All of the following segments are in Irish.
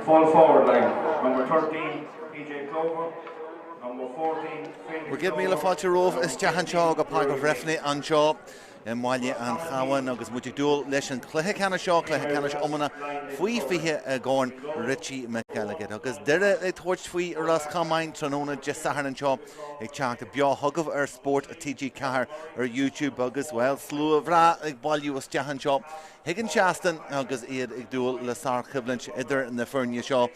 full forward line. Number 13, PJ Clover. Number 14, We're getting me a falter roof is Jahan Shaw, a pile of Breffni and Shaw. Máile an chawan agus muidir dúil leis an cluiche canna seo cluiche canna omana faoi fiche a gáin Richie McElligott agus deire é tuairt faoi Ros Comáin tróna just Sathairn an seo ag teach beo thugah ar Spórt a TG Cahar ar YouTube agus well slú a bhrá ag bailú as Jahan seo higann seastan agus iad ag dúil le sár chiblaint idir na feirne seo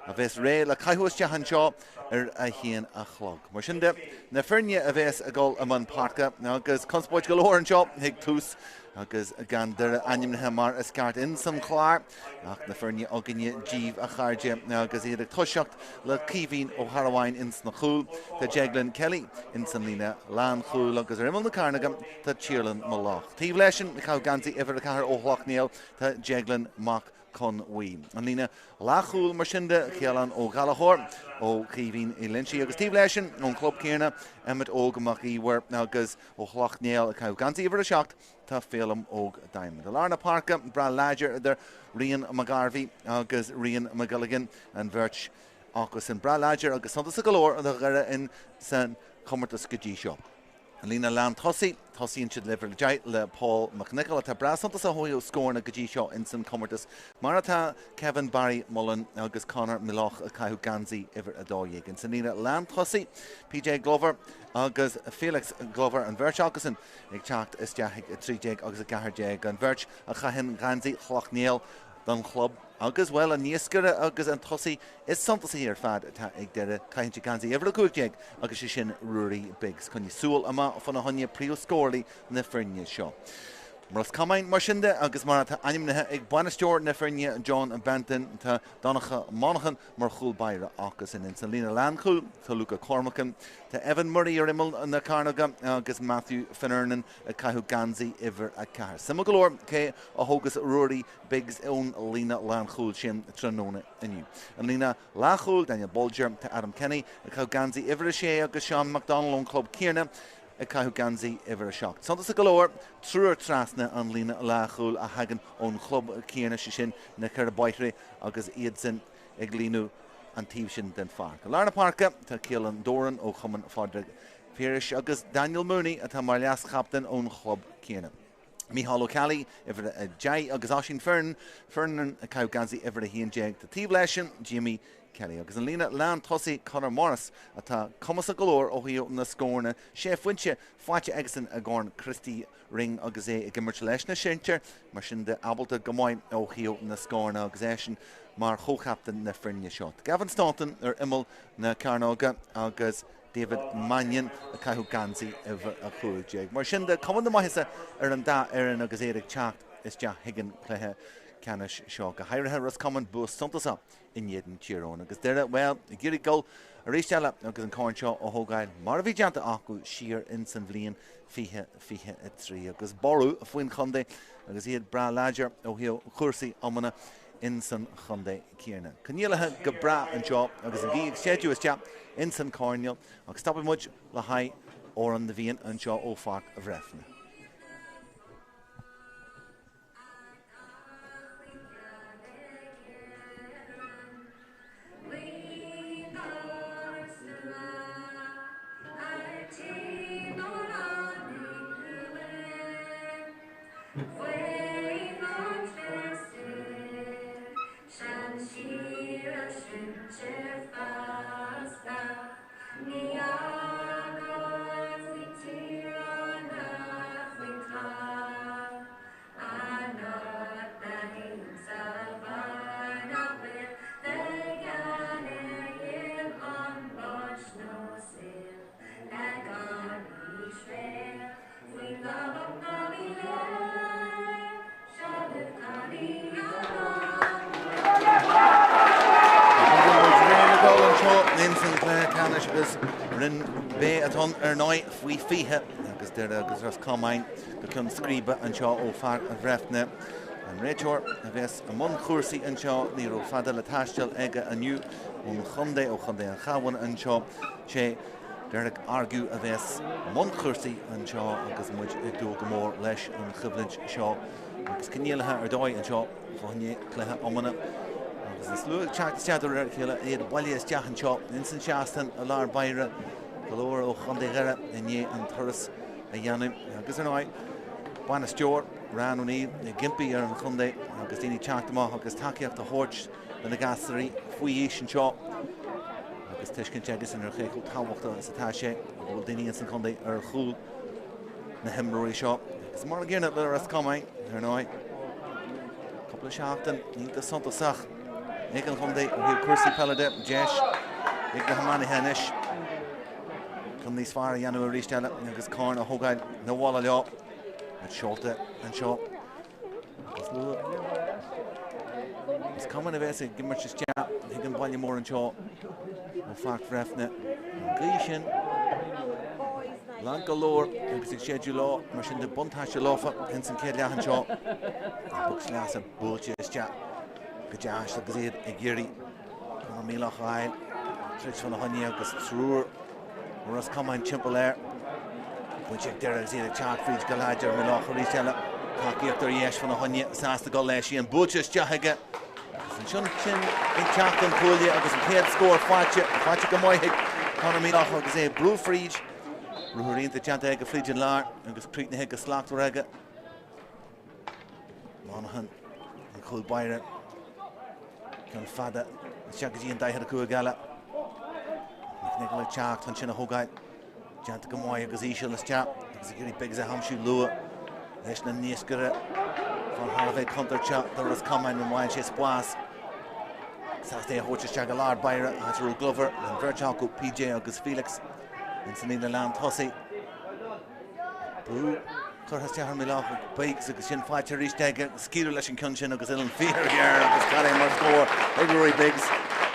a bheits ré le caihuas Jahan seo ar a híon a chlog. Mar sin de na feirne a bheits a gáil am an parca agus conspóid go leir an seo hiag tús agus gan deire animnathe mar is ceart in san chláir ach na feirne aginne díomh a chairde agus iad ag tuiseacht le cíhín ó Harháin in sna chúl tá Jeglan Kelly in san lína lán chúl agus ar imil na carnagam tá Tíorlan má lách. Tíomh leisin na chá gantaí ifir a cahar ó Hlachníal tá Jeglan Mac Conall. An lína láchúil mar sinnde chealan ó Galahor ó Cíhín i Linchi agus tíomh leisin ón club céarna Emmet ógamach íhar agus ó Hlachníal a cah gantaí ifir a seacht tá félam óg daimid. A lárna parca bra láidir idir Rian McGarvey agus Rian McElligott an bhirt agus an bra láidir agus santas a golóir a gheire in san commartas go dtí seo. An lína lán tosaí in siad liver le Paul McElligott tá bra santas a hóil scórna go dtí seo in san commartas mar atá Kevin Barry Mullen agus Conor Milach a caiú gansaí ifir a dóigh. In san lína lán tosaí PJ Glover agus Felix Glover an bhirt agus ag teacht is deach a 3 agus a 4 an bhirt a chahin gansaí Hlachníal don club agus well a níoscure agus an tosaí is santas hir fad atá ag deire caiintí gansaí ifir a 2 agus is sin Ruairi Biggs chun súil ama fan a honne príomh scórlaí na feirne seo. Ros Comáin mar sinnde agus mar atá animnathe ag banisteoir na feirne John Benton tá Donnacha Monaghan mar chúl baire agus in san lína lánchúil tá Luca Cormachan tá Evan Murray ar imil na carnaga agus Matthew Finnernan a caiú gansaí ifir a cahar. Sama golóir cé a hógus Ruairi Biggs ón lína lánchúil sin tróna iniu. An lína láchúil Daniel Bolger tá Adam Kenny a caiú gansaí ifir a sé agus Sean McDonald ón club céarna a caiú gansaí ifir a seacht. Santas a golóir trúir trasna an lína láchúil a hagan ón club céarna sin na cur baithre agus iad sin ag líú an tíomh sin den far. Lárna parca tá Cialan Doran ó chuman fádraig Fíris agus Daniel Mooney a tá mar leas chaptain ón club céarna. Mícheál O'Callaghan ifir a Jay agus Oisín Fernan a caiú gansaí ifir a híon jeag tá tíomh leisin Jimmy Kelly agus an lína lán tosaí Conor Morris atá cumas a golóir ó hío na scórna sé fuinte fáite agasan a gcóin Christy Ring agus é i gimmert leis na sintir mar sin de abalta gomáin ó hío na scórna agus é sin mar chóchaptain na feirne seo. Gavin Staunton ar imil na carnága agus David Mannion a caiú gansaí ifir a chúideag. Mar sin de cuman na maithise ar an dá éireann agus éireag teacht is deach higann cluiche canis seo go hairithe Ros Comáin bus santas in jeden tíorón agus deire well i ggurí gol a réisteile agus an cáin seo ó thógáil mar a bhí deanta acu siar in san bhliain fiche a 3 agus ború a faoin chundé agus iad bra láidir ó hío chuirsaí amana in san chundé céarna. Cníalathe go bra an seo agus an bhí séú is teap in san cáineal agus stoppa muid le haid ó an na bhíon an seo ó fát a Breffni. Rin bé atá ar 9 faoi fiche agus deire agus Ros Comáin go chun scríbe an seo ó fear a Breffni an réiteoir a bheits a món chuirsaí an seo ní ó fada le taisteal aige aniu ón chundé ó chundé an chahain an seo sé deireg argiú a bheits món chuirsaí an seo agus muid i dú go mór leis an chiblaint seo agus cníalathe ar dóid an seo fáinne cluiche amana Slú Tráchtaire chéile iad bailí Ceannais seo insan seastan a lár Doire golóir ó chundaigheire inné an turas a dhéanamh agus ar náid Bána Stewart ran O'Neill gimpy ar an chundé agus daoine teachtamach agus takeíocht a thuirt na gasarí faoi sin seo agus tuiscint agus in ar chéú táhachta sa tá sé bhfuil daoine san chundé ar chúl na himróí seo agus mar ggéanna le Ros Comáin ar náid coppla seachtain nínta suntasach ag an chundé ar cuasaí peilide deis ag na hamána henis chun níos fearr a dhéanamh rísteile agus cáin a thugáil na bhála leo Shorte and short. It's coming a bit of Gimmert chat. He can buy you more and short. In fact, Breffni, Gleishin, Langalore, because it's schedule machine the Buntash Lofa, and some kid and short. Books last a bullshit chat. Gajash, the Gazid, a Giri, Mila High, Tricks from the Honey, because through Ros Comáin Chimple Air. When check there, I'll see the chart for each Galager, Milachari Sella, Taki after Yesh from the Honey, Sasta Galashi, and Butchers Jahaga. Shun Chin in Chapton Pulia, agus an head score, Fatcha Gamoyhig, Conor Milach, agus a Blue Freege, Ruhurin the Chantega Fleet Lar, agus Creek the Hega Slack to Rega. Monaghan, and Cool Byron, Can Fada, Shakaji and Daiha Kua Gala, Nicola Chart, Hunchina Hogai. Janta Gamoy agus Ishil is chap agus a big as a hamshu lua leis na níoscare van Harvey Counter chat the Ros Comáin and Wine Chase Boas Saturday Horchis Jagalar Byra Hatterul Glover and Virchaku PJ agus Felix and Sanina Land Hussey Brew Curtis Sathairn Milach Bikes agus Shin Fatcher Rishtega Skiru Leshin Kunshin agus Ilan Fear here agus Calais Murscore Higgery Biggs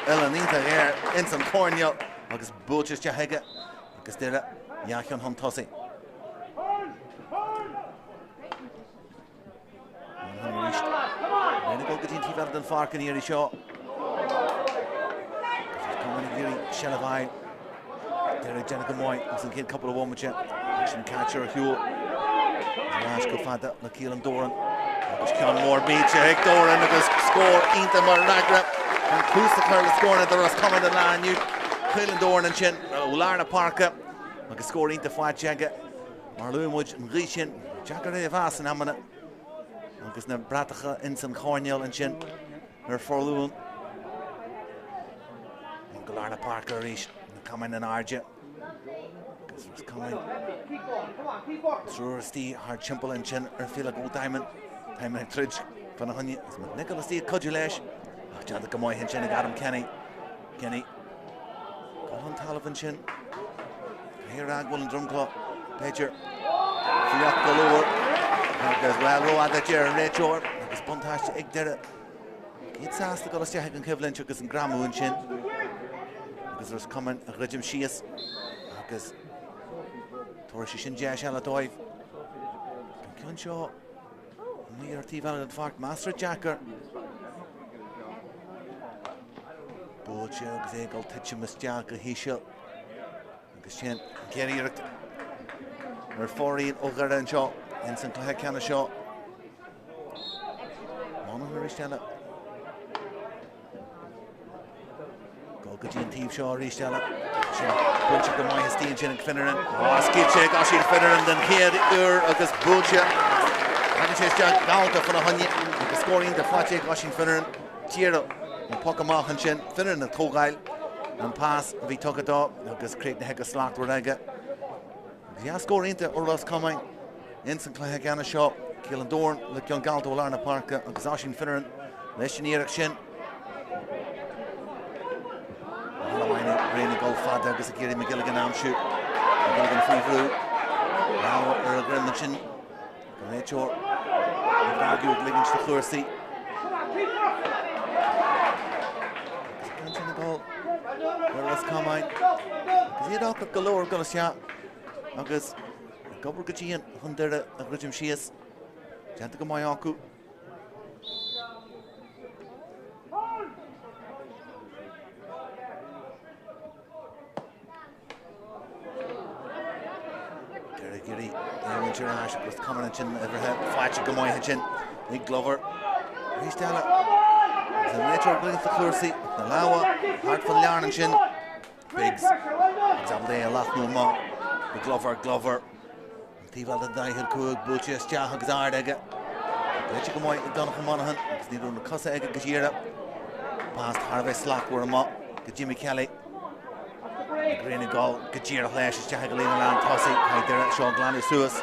Ilan Nita here Inson Cornell agus Butchers Jahega agus Dira Yachon Huntossi. Then go get into Velden Fark in here, Shaw. Coming in here, Shellavine. Derek Jenica Moy, some kid couple of one with you. Action catcher, Hugh. Rash Kufada, Lakil and Doran. Agus Cian Moore beats you, Hick Doran, agus score, Inta Marnagra. And Kusa Curl scoring at the Ros Comáin the line. You, Quillen Doran and Chin, Ularna Parker. Agus score into Fat Jagga, Marloon Woods and Richie, Jagger Vas and Hamana. Agus na Bratacha, Inson Cornell and Chin, her Forloon. And Galarna Parker, Rish, coming in Arja. Agus was coming. Through Steve, hard Chimple and Chin, her feel like old diamond. Diamond Tridge, Fanahanya, Nicholas Steve, Cudulash. Janta Gamoy and Chin, Adam Kenny. Got on Talavan Chin. Here Agwell and Drumclaw, Pager, Fiat Galore, as well, Road that year, and Rachor, because Buntash to Egg Derek. It's asked to go to Stehag and Kevlin, because in Gramu and Chin, because there's coming a regime Shias, because Torishin Jash Aladoy, Kunshaw, Máirtín and Fark, Master Jacker, Bocha, Zegel, Titchamus Jacker, Hishel. Shin Gary or 14 Ogre and Shaw in St. Clair Canna Shaw. Monaghan Rishtella. Golgajin Team Shaw Rishtella. Bunch of the Máirtín Chin and Finneran. Skid check, Oshin Finneran, then Kid Ur August Buncha. And it's Jack Galka for the Honey. Scoring the flat check, Oshin Finneran. Tiro and Pokamach and Chin. Finneran and Togail. And pass, if he took it up, because Craig the heck of slack where I get. Yeah, score into Ros Comáin. Instant Clay Ganna shot. Killing Dorn, look young Galto Larna Parker, and Gazashin Finneran. Leshin Eric Shin. Rainy Golf Fada, because Gary McElligott arm shoot. McElligott free through. Now, Earl Grimachin. Rachor. Argue with Liggins to Cluiche. Goal. Ros Comáin. Because he had all got galore going to shot. Because Gobber Gajian, Hundera, and Regime Shias. Janta Gamoy Aku. Giri, Aaron Girash, was coming in chin overhead. Fatcha Gamoy Hitchin. Big Glover. He's down it. Nature going to Cluiche, the Lawa, hard for the yarn and chin. Biggs, Zabde, Lachno, the Glover. Tival the Dihel Cook, Butchers, Jahag Zardega. Richie Comáin, Donovan Monaghan, because they don't the Cussa Egg Gajira. Past Harvey Slack were him up, Jimmy Kelly. Green and goal, Gajira Flash, Jahagalina Land, Tossie, High there, Sean Glanny Suez.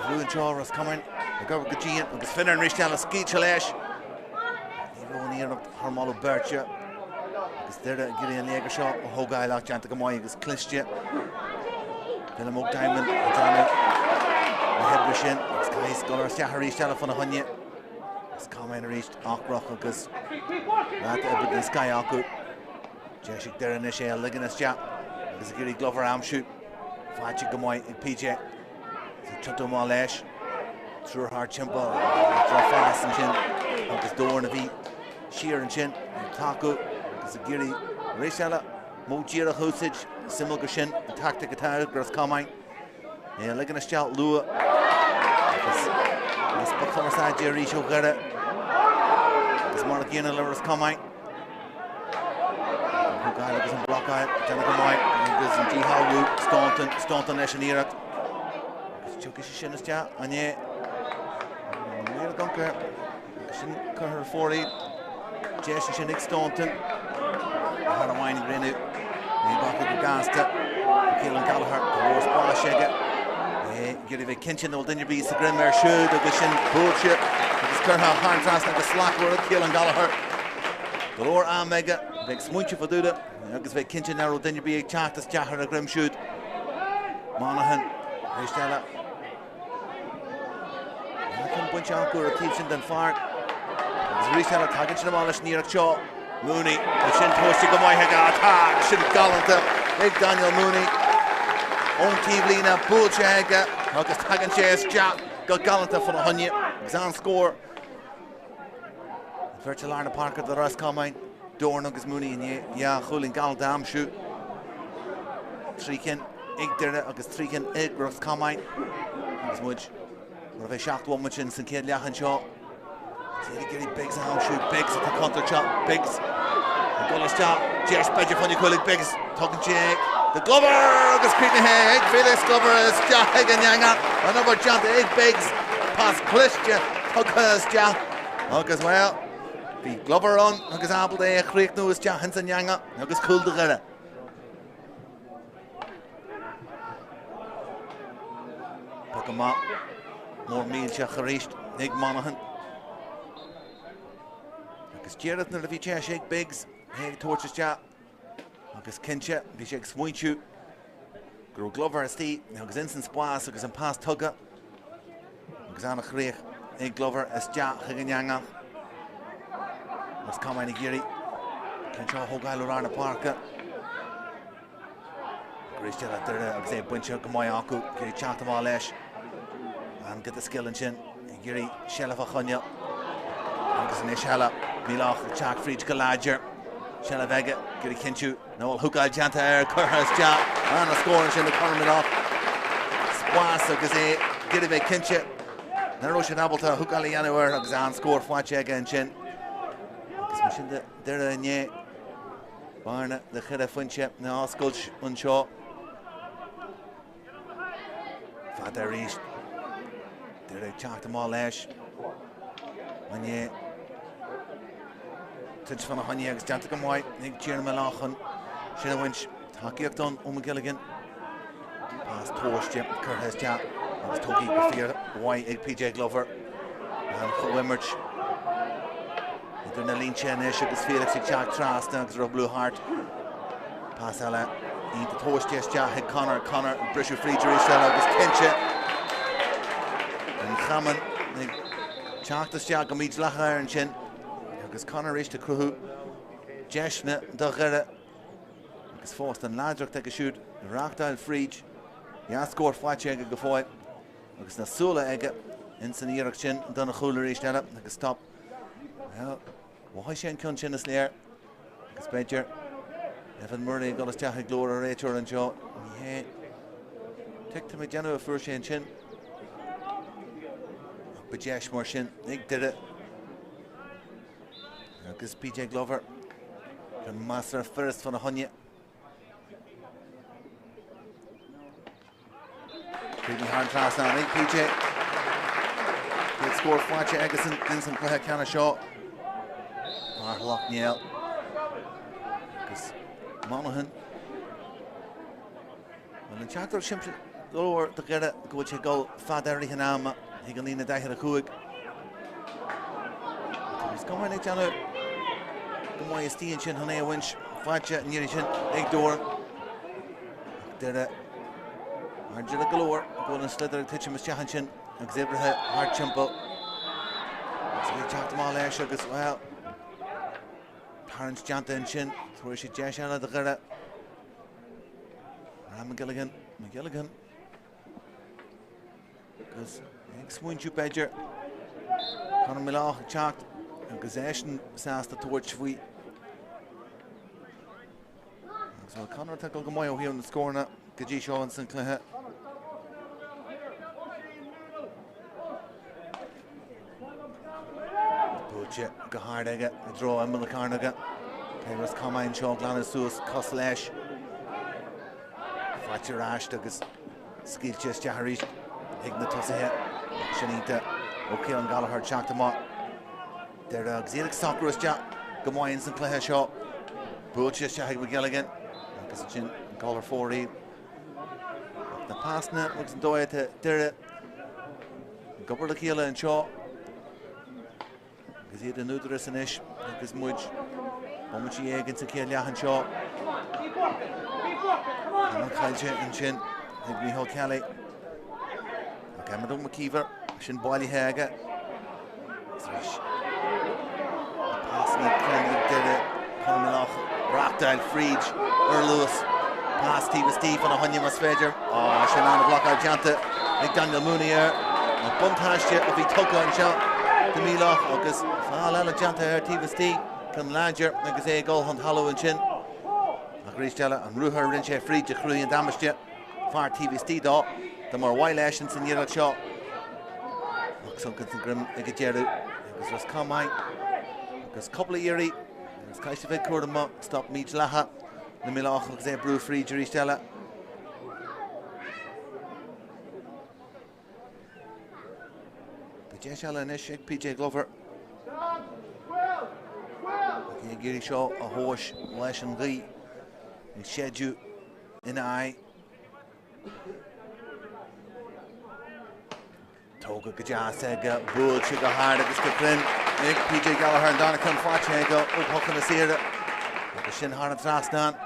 Blue and Shaw, Ros Comáin, the Gobber Gajian, because Finner and Rich Dallas, Ski Chalash. They go near Harmolo Bircha. Because they're the Gideon Lager shot, Hogai Lock Janta Comáin, because Cliché. Philip Diamond, Johnny, Hebrishin, Sky Scholar, Sathairn, Telephone of Hunya. Comáin reached Ochrock, because that Sky Aku. Jeshik there in the shell, Liganis Jap, because Giri Glover arm shoot. Fajik Comáin, PJ. Chunto Malesh, through hard chimpa, through fast and chin, because Doire and V, Sheer and chin, Taku, because Giri Rishella, Mojira Hosage, Simul Gashin, Tráchtaire, Ros Comáin, Liganis Jap, Lua, because Spokar side Jerry Shogara, because Máirtín and Ros Comáin. Guy was in block out, Comáin, because G. Howe, Staunton, Eshanira. Chukish Shinnis Jat, and yet, Neil Dunker, Shin Curher 40, Jess Shinnick Staunton, had a wine green out, and got the Gasta, Keelan Gallagher, the Ros Comáin, Gary Kitchen, the Dinner Beast, the Grimmer Shoe, the Shin Bullshit, the Curher Contrast, the Slack World, Keelan Gallagher, the Lord Amega, big smoochie for Duda, because they Kitchen narrow Dinner Beast, Chartas Jahar, the Grim Shoot, Monaghan, Rishtella. Bunch of Ankur teams in Fart. There's Richie tagging to the Malish near Shaw. Mooney, the Shin Toasty Gomoyhaga attack. Shin Galanta, big Daniel Mooney. On Tivlina, Bullchaga. August tagging Chase Jack. Got Galanta for the Hunya. Exam score. Virtual Arna Parker, the Ros Comáin. Doire Nuggets Mooney and yeah, Hulin Galanta shoot. Trikin, Igder, August Trikin, Ig Ros Comáin. As much. What if I shocked one much in St. Kid Liachan Shaw? Gary Biggs and shoot Biggs at the counter shot. Biggs. The Gullis shot. Jess Badger Funny Quillig Biggs. Talking Jake. The Glover is creeping ahead. Felix Glover is Jack and Yanga. Another jump to Egg Biggs. Pass Cluiche. Tuckers Jack. As well. The Glover on. As Apple Day. Creek News Jack Hansen Yanga. As cool to get it. Puck him up. More meal Chacharish, Nick Monaghan. Agus Jared na Levi Shake Biggs, Hey Torches Chat. Agus Kincha, the Shake Smoinchu. Grow Glover Steve, Agus Instant Spas, Agus and Pass Tugga. Agus Anna Creek, Nick Glover, as Jat Higanyanga. Ros Comáin Giri. Kincha Hogai Lorana Parker. Grace Jared there, Agus a bunch of Kamoyaku, Giri Chatamalesh. And get the skill and chin. Giri Shella Fachunya. Agus Nishella. Milach Chak Fried Galadger. Shella Vega. Giri Kinchu. Noel Hukal Janta Kurhas Jat. And a score and Shella Conall Milach. Spas Agus a Giri Ve Kinchu. Naroshan Abelta Hukal Yanuer. Agus an score Fwachega and chin. Agus Mishinda Dera Nye. Barna the Chida Funchep. Na Oskulch Unshaw. Father East. They chat them all ash. When you touch from a honey eggs, Janticum White, Nick Jermalachan, Shina Winch, Takiak done, McElligott. Pass Torch, Jim, Curtis Jap, and Togi, Fear, White, PJ Glover, and Wimmerch. They're in the lean chain, Sugar's Felix, Jack Tráchtaire, because Blue Heart. Pass Ella, eat the Torch, Jack, Connor, Brisher Free, Jerusalem, August Kincha. And Chaman, Chartas Jack and Meets Lachar and Chin. Because Conall reached the crew. Jeshna, Doire. Because Forst and Ladrock take a shoot. Tráchtaire Fried. Yeah, score Fwachega Gafoy. Because Nasula Egga. Insan Irak Chin. Donna Chula reached that. Because stop. Well, why Shen Kun Chin is there? Because Badger. Evan Murray got his Jack Glora, Rachel and Joe. Yeah. Take to me Genoa for Shen Chin. But Jesh Marshin, Nick did it. agus PJ Glover can master first van a honje. Pretty hard class now, right, PJ? Good score for Watcha Egerson, Vincent Cluiche Ceannais Shaw. Marlock Niel. Agus Monaghan. Well, in Tráchtaire simply lower the Gera go to goal Father Hanama. He can lean the Daher a Kuig. He's coming in Janu. Come on, Steve Chin, Hanea Winch, Watcha, Nirichin, Egg Door. There, Arjula Galore, Golden Slither, Titchum, Chahanchin, Xavier Hard Chimple. So we talked them all Ash as well. Parents Janta and Chin, where she Jash out of the Gera. McElligott. Because Swoon Chu Badger. Conall Milach, Chacht, and Gazation Sas the torch we. So Conor tackle Gamoyo here on the score now. Gaji Shaw and Sinclair. Butcher, Gahardega, draw Emil Carnaga. Ros Comáin, Shaw, Glannis Sus, Coslash. Fatcher Ash, Douglas, Skill Chest, Jaharish, Ignatus here, Shanita, okay on Gallagher, Chacht them up. There, Xelix Soccerus, Jack, Gamoyan, Sinclair Shaw, Butcher, Shahig McElligott, Chin, Galler 40. The pass net looks Doire to Doire, Gubber the Keela and Shaw. Because he had a Nudrus and Ish, because Mudge, Bomachi against the Keela and Shaw. Cluiche and Chin, Michael Kelly. Okay, Madame McKeever, Shin Boily Haga. Passing it, Clenny did it. Conall, Tráchtaire, Friedge, Lewis. Pass Steve on a Honey Masfeger. Oh, Shannon block out Janta. Daniel Mooney. Buntastia of Ituka and shot. The Mila, August. Falala Janta here, Steve. Can Ladger, like a goal on Hollow and Chin. Gristella and Ruher Rinche Friedge, Cluiche and Damage. Far TVST dot. The more wild actions in Yerel shot. Something grim, like a Jeru. Because Ros Comáin. Because couple of Erie. There's Kaishivik Kurdama. Stop Meach Laha. The Milach, like a Brew Friedge, Gristella. PJ and Ishik, PJ Glover. Okay, Giri Shaw, a Hosh, Lash and Lee. Schedule in eye. Toga Gajasega, Bull, Sugar Hard at the Skiprin. Nick, PJ Gallagher and Donna come for Chego, Uphook the Sierra. The Shin Hard and Thrastan,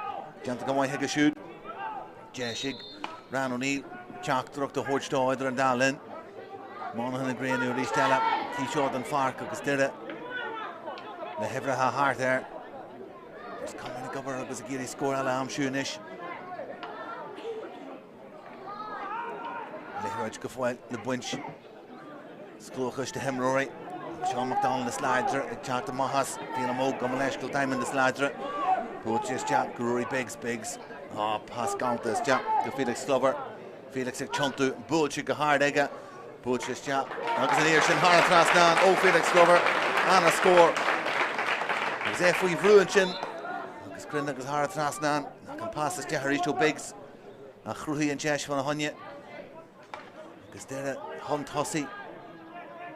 Jantagamoi Hega shoot. Jeshig, Ran O'Neill, Chalk Druck the Hodge to Oider and Dallin. Monaghan and Green, Ristella, T Short and Fark, Castilla. The Hevra Hart there. Coming to cover up as a Giri score alarm Shunish. Lehraj Gafoil, the Bunch. Skluchish to him, Rory. Sean McDonald, the slider. Jack the Mahas. Filamog, Gomaleshkal time in the slider. Butchers, Jack, Rory Biggs. Oh, pass counters, Jack. The Felix Slover. Felix Chuntu. Butcher Gahardega. Butchers, Jack. Agus an Earshin, Hara Trasnan. Oh, Felix Slover. And a score. Zephy Vruinchin. Grinnig is hard Trasnan. Can pass this Jaharish to Biggs. A Chruhi and Jesh van a Honye. Because they're a Hunt Hussy.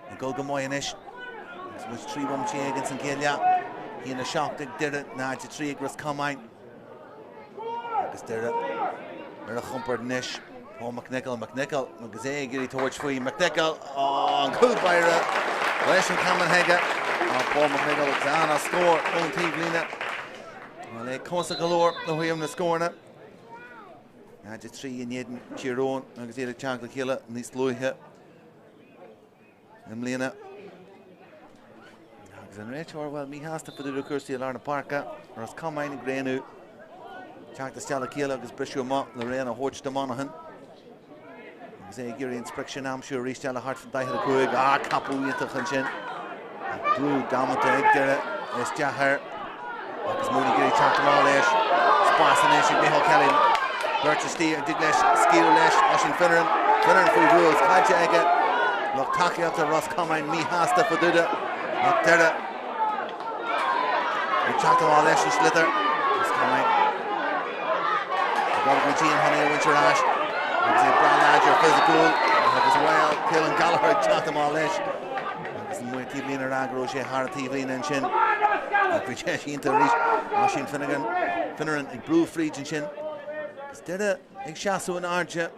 And Golgamoy and Ish. Which 3-1 against St. Killia. He in a shock did it. Now it's 3 Ros Comáin. Because they're a Humpard and Ish. Paul McNichol. Because they get towards free. McNichol. Oh, good by Weston Cameron. Paul McNichol. Zana score. Own team Lena. Well, they Cosa Galore, no way on the score now. Now just 3 in Yedin, Chiron, and I see the Chocolate Killer, and this Louis here. And Lena. And Rachel, well, me has to put the Cursi Alarna Parka, Ros Comáin and Grenu. Chocolate Stella Killer, because Brishu Mott, Lorena Hodge to Monaghan. Say Giri inspection, I'm sure Ristella Hart from Daher Kuig. Kapu Yinta Hanchin. Drew Damata Egdere, Esjaher. Agus Mooney Giri Chatham all Lesh, Spas and Ish, Michael Kelly, Birch Steve, Diglesh, Skill Lesh, Oshin Finneran for rules, Kaja Ega, Look Taki up to Ros Comáin, Mi Hasta for Duda, Look Dera, Tráchtaire leis an slither. Ros Comáin. Gobhadh Jean Honey Winter Ash. Agus Brad Ladger physical. Agus well Killen Gallagher Tráchtaire leis. Agus an Máirtín lína ragro sé har tíhlín an sin. Richie into reach. Machine Finneran ag brú fríd an sin. Agus deire ag seaú an arde.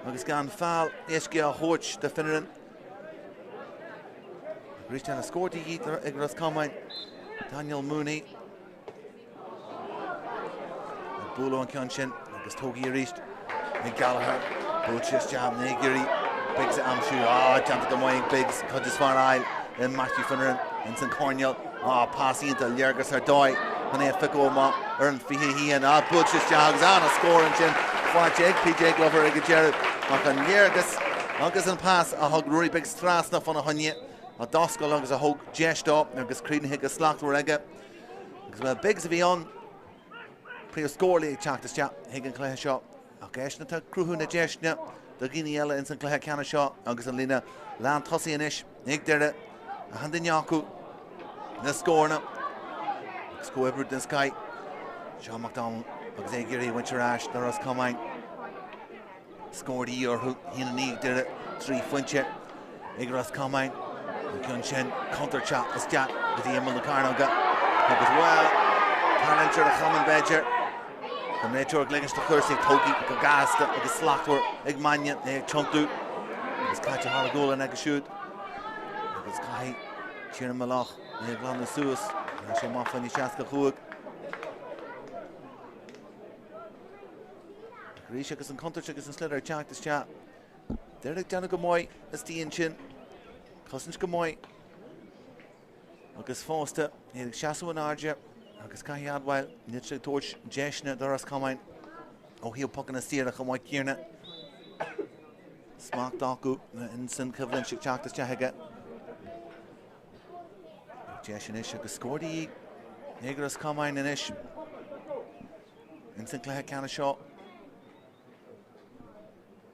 Agus gan fáil éisce a chóirt de Finneran. Richie a scórtaí ítar ag Ros Comáin. Daniel Mooney. Búló an ceann sin agus tógaí a ríist. Ag Gallagher. Búlchis jam na Gurí. Biggs amsú. Janta go maiid Biggs chud is far aisle. In Matthew Finneran. In San Cornell. Passí into Leargus ar Doire. Hanna fico ma an fihi hían. Búlchis jags an a scór an sin. Fáilte ag PJ Glover ag Gerald. Ach an Leargus. Agus an pass a thug Rory Biggs trasna fan a honne. A doscail agus a thug gestá agus crían hiag a slachtú aige. Agus well Biggs a bhí an. Príomh scórlaí ag teachtas hiag an cluiche seo. Ach eisna tá cruthú na deisne. Do gine eile in san cluiche ceanna seo agus an lína lean tosaí inis. Nig deire a handaine acu na scórna. Agus Coebrid in Sky. Sean McDonald agus é Gurí Winter Ash na Ros Comáin. Scóirdaí orthú hína nig deire trí foiinte ag Ros Comáin. An sin counter-chat is Jack with the Emil Carnoga. Agus well Talentir a chaman Badger. The Nature Gliggins to Thursday Togi go Gasta agus Slachtwer ag Mannion ag Chuntú. Agus Catcha Haragul and ag shoot. Agus Kai Tierna Malach ag Glana Suas. And she Mafani Shaska Chuig. Richie agus an counter-chat agus an slither Jack this chat. Derek Jana Gomoy is the chin. Cousins Gomoy agus fásta ag seaú an arde agus caiithí admhail nitse tóirt deisne do Ros Comáin ó híal pocan na stíar a chamáid cíarna smacht acu in san cyflin si teachtas teaige deisne is agus scórdaí ag Ros Comáin inis in san cluiche ceanna seo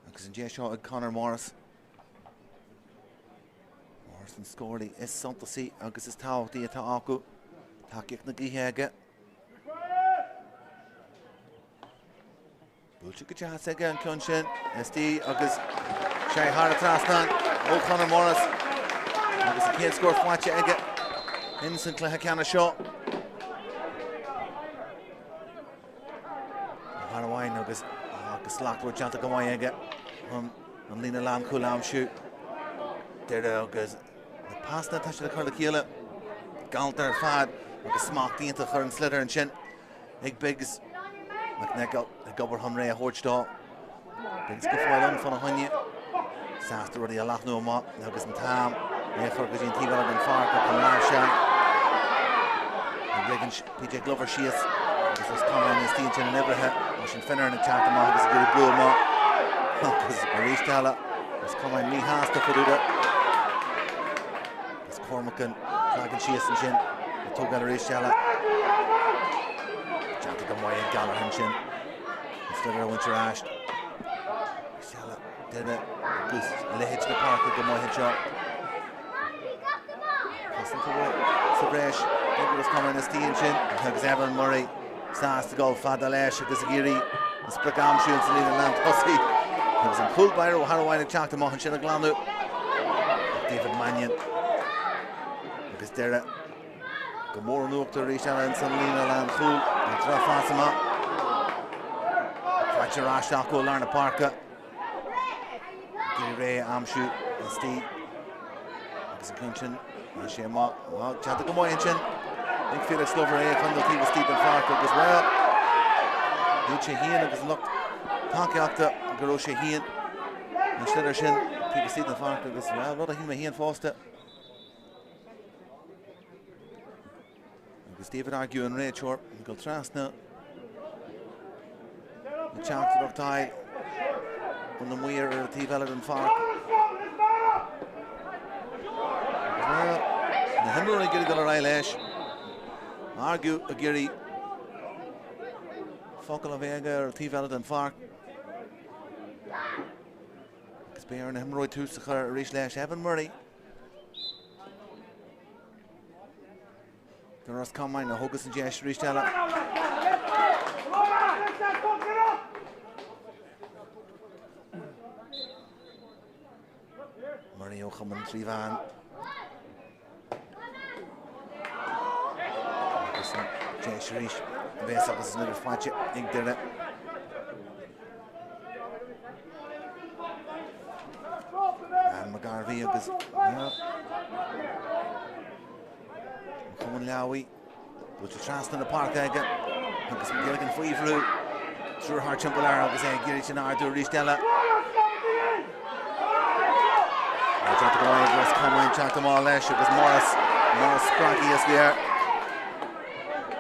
agus an deis seo ag Conor Morris and scórlaí is santasaí agus is táchtaí atá acu takeíocht na gcíthe búilte go teas aige an ceann sin istí agus sé thar a trasna ó Conor Morris agus a céad scór fáilte aige in san cluiche ceanna seo thar amháin agus Slachtúir teanta go maiid aige an lína lán chuúil siú deire agus Pasta tá sé le chuir le chéile galtar fad agus smachtínta chur an slither an sin ag Biggs McElligott ag gobar honré a thuirtá Biggs go fáil an fan a honne sásta ruí a lachnú amá agus an tám échar go dtíon tíbhar an farca an lá sean ag Riggins PJ Glover síos agus Ros Comáin is tíon sin an ibrithe mar sin Finneran ag teachta amá agus gur blú amá agus a rísteala Ros Comáin ní háasta fuúda Cormacan, Flagan Sheas and Shin, the two galleries Shalla. Chanted the Moy and Gallagher Shin. Instead of Winter Ash. Shalla did it. Goose Lehitch the park with the Moy head shot. Listen to what? Sabresh, Ros Comáin is T and Shin. Hugs Evan Murray. Sass to go Fadalesh, Disagiri. The Sprigam Shields and Lena Land Hussey. He was in full Byro, Harrowine and Chacked him off and Shin Glandu. David Mannion. Agus deire go mór an uachtar rís eile in san lína lean chúl an trá fásama fáilte ráisteach go lárna parca Gurí ré amsú is tí agus an cún sin a sé má teanta go maiid sin ag Felix Glover é chundaltí go Steve an farca agus well dúirt sé hían agus lucht takeíochta go raibh sé hían an slither sin tí go Steve an farca agus well rud a hí hían fásta David argue in Rachor, go trasna. The chapter of tie on the Muir or the Veladon Fark. The Himmel and Gilly Guller Eyelash argue a Giri Focal of Vega or T Veladon Fark. Spear and Hemorrhoid to Sakhar Rish Lash Evan Murray. Ros Comáin na hogus an Jesh Ristella. Mario Comáin Trivan. Jesh Rish. Bes agus another fight ink there. And McGarvey agus Conall Lowy, but the trust in the park again. Agus McElligott free through her chumbalar agus Giri Chinar to Ristella. I tried to go away, Ros Comáin checked them all lesh. It was Morris Spraggy as there.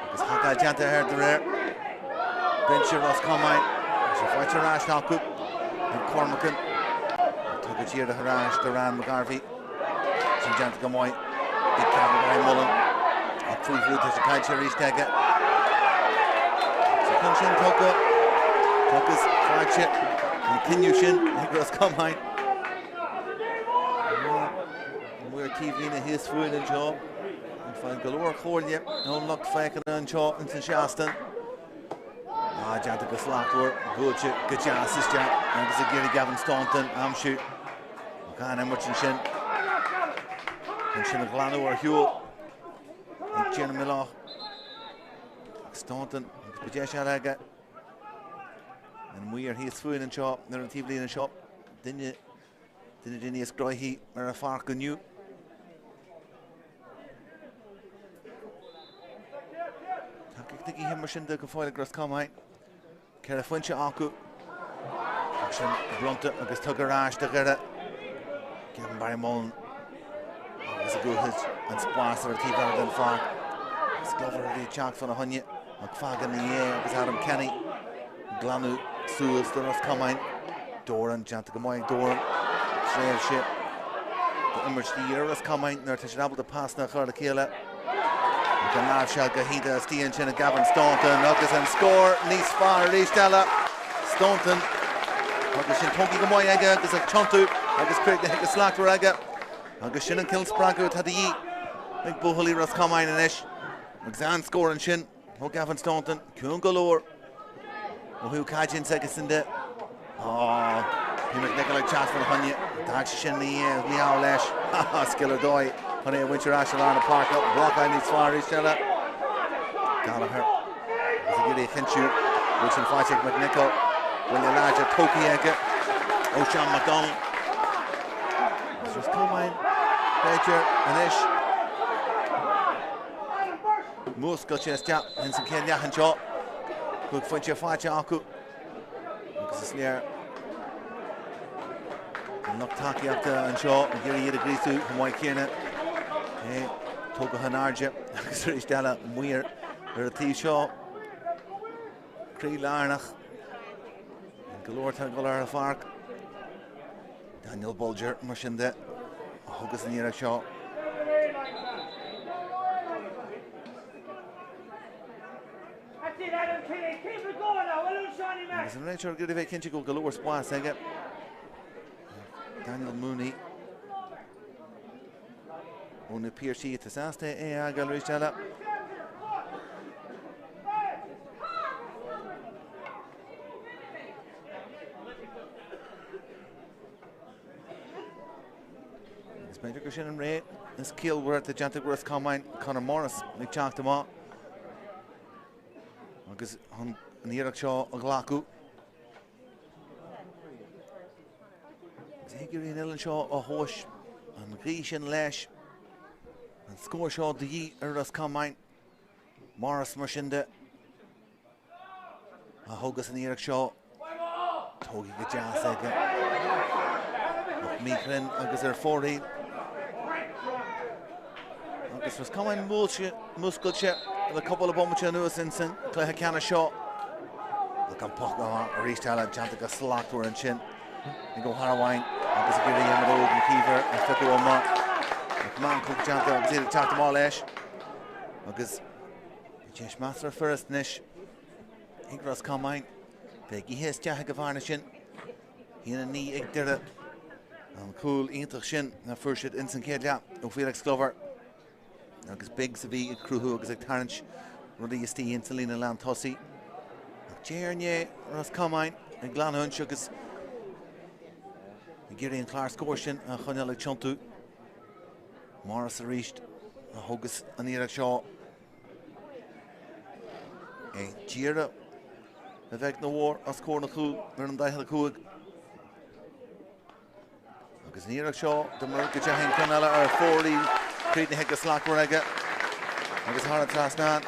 Agus Haka Janta heard the rear. Bench Ros Comáin. She fights her rash now cook. And Cormacan. Took a cheer to Harash, Duran McGarvey. She Janta Gamoy. Big Cabhán Mullen. Fulfil to the catch reach tagger. So Kingspan Tucker's flagship. Continue shin. Ros Comáin. We're TV in his food and job. And find galore call yep. No luck faking and jaw into Shaston. Janta go slackler. Good assist Jack. And there's a Gary Gavin Staunton. Shoot. Can't much in shin. And shin of Glano or Hewell. Jenna Miller, Staunton, Bajesh Alaga, and we are his food and shop, narratively in a shop. Didn't you Scroy or a fark on you? Tiki him machine to foil across Comáin. Carafuncha Aku, action Blunta, Agus Tuggarash, the Gerda, Kevin Barry Mullen. It's a good hit and Spórt or T better than Fark. Glover the chalk for the Hunya. McFag in the air was Adam Kenny. Glanu Suez the Ros Comáin. Doran Janta Gamoy Doran. Trail ship. The image the year Ros Comáin. They're able to pass now for the Kila. The Nav Shalka Hida Stian Chin and Gavin Staunton. Nuggets and score. Nice far Ristella. Staunton. Nuggets Shin Tonki Gamoy Aga. There's a Chontu. Nuggets Craig the Hick Slack for Aga. Agus Shin and Kill Spragu had the Yi. Big Buhuli Ros Comáin and Ish. McZan scoring Shin. Ho Gavin Staunton. Kuhn galore. Who Kajin seconds in there. Oh, he McNicola chat for the Hunya. Dax Shin the Meow Lesh. Skiller Doy. Honey, Winter Ash around the park up. Block on these far each other. Gallagher. There's a good Hinshu. Wilson Fighting McNichol. William Larger. Toki Egger. O'Shan McDonald. Ros Comáin, Pager, and Ish. Musk got chest jab, and some Kenya and Jaw. Good for your fight, Jaku. Because it's near. Knock Taki up to and Jaw, and here he agrees to from White Kierna. Hey, Toga Hanarja, Srish Della, Muir, T Shaw, Cree Larnach, and Galore Tangalar Fark. Daniel Bulger, Mushinde, Hogus and Yera Shaw. There's a nature good if Kinchigo Galore Spórt, I get. Daniel Mooney. Only PRC at the Saste, Gallery Stella. Major Gushin and Ray, this kill were at the Janta Ros Comáin, Conor Morris, they chalked him up. Agus on the Iraq Shaw, Oglaku. Zagiri and Ellen Shaw, a Hosh, and Richie and Lesh, and Score Shaw, the Yi, Ros Comáin, Morris Mushinde, a Hogus and the Iraq Shaw, Togi Gajas again. Meekrin, Agus are 40. This was Comáin Muscle chip with a couple of bombs in Sinson, Cluiche Canna shot. Look on Pogma, Ristella, Jantica Slacktor and Chin. They go Harawine, Agus a Giri and Road and Kiefer and Fickle Omar. McMahon Cook Janta, Agus either chat them all Ash. Agus Jesh Master first Nish. Ros Comáin. Beggy his Jack of Varnishin. He in a knee egg did it. And cool Inter Shin, the first shit instant kid, yeah. Felix Glover. agus big sa bhí cruthú agus ag tarint rudí istí in Salina Lam Tosí. Ceannais Ros Comáin ag glanhún agus Giri and Clark scoring a Conall ag tiontu. Morris a reached a hogus an Ira Shaw. Gira a veg na war a score na cú mar an daithal cúig. Agus an Ira Shaw the Merca Jahin Conall ar 40 creating a slack aige. Agus hard Tráchtaire.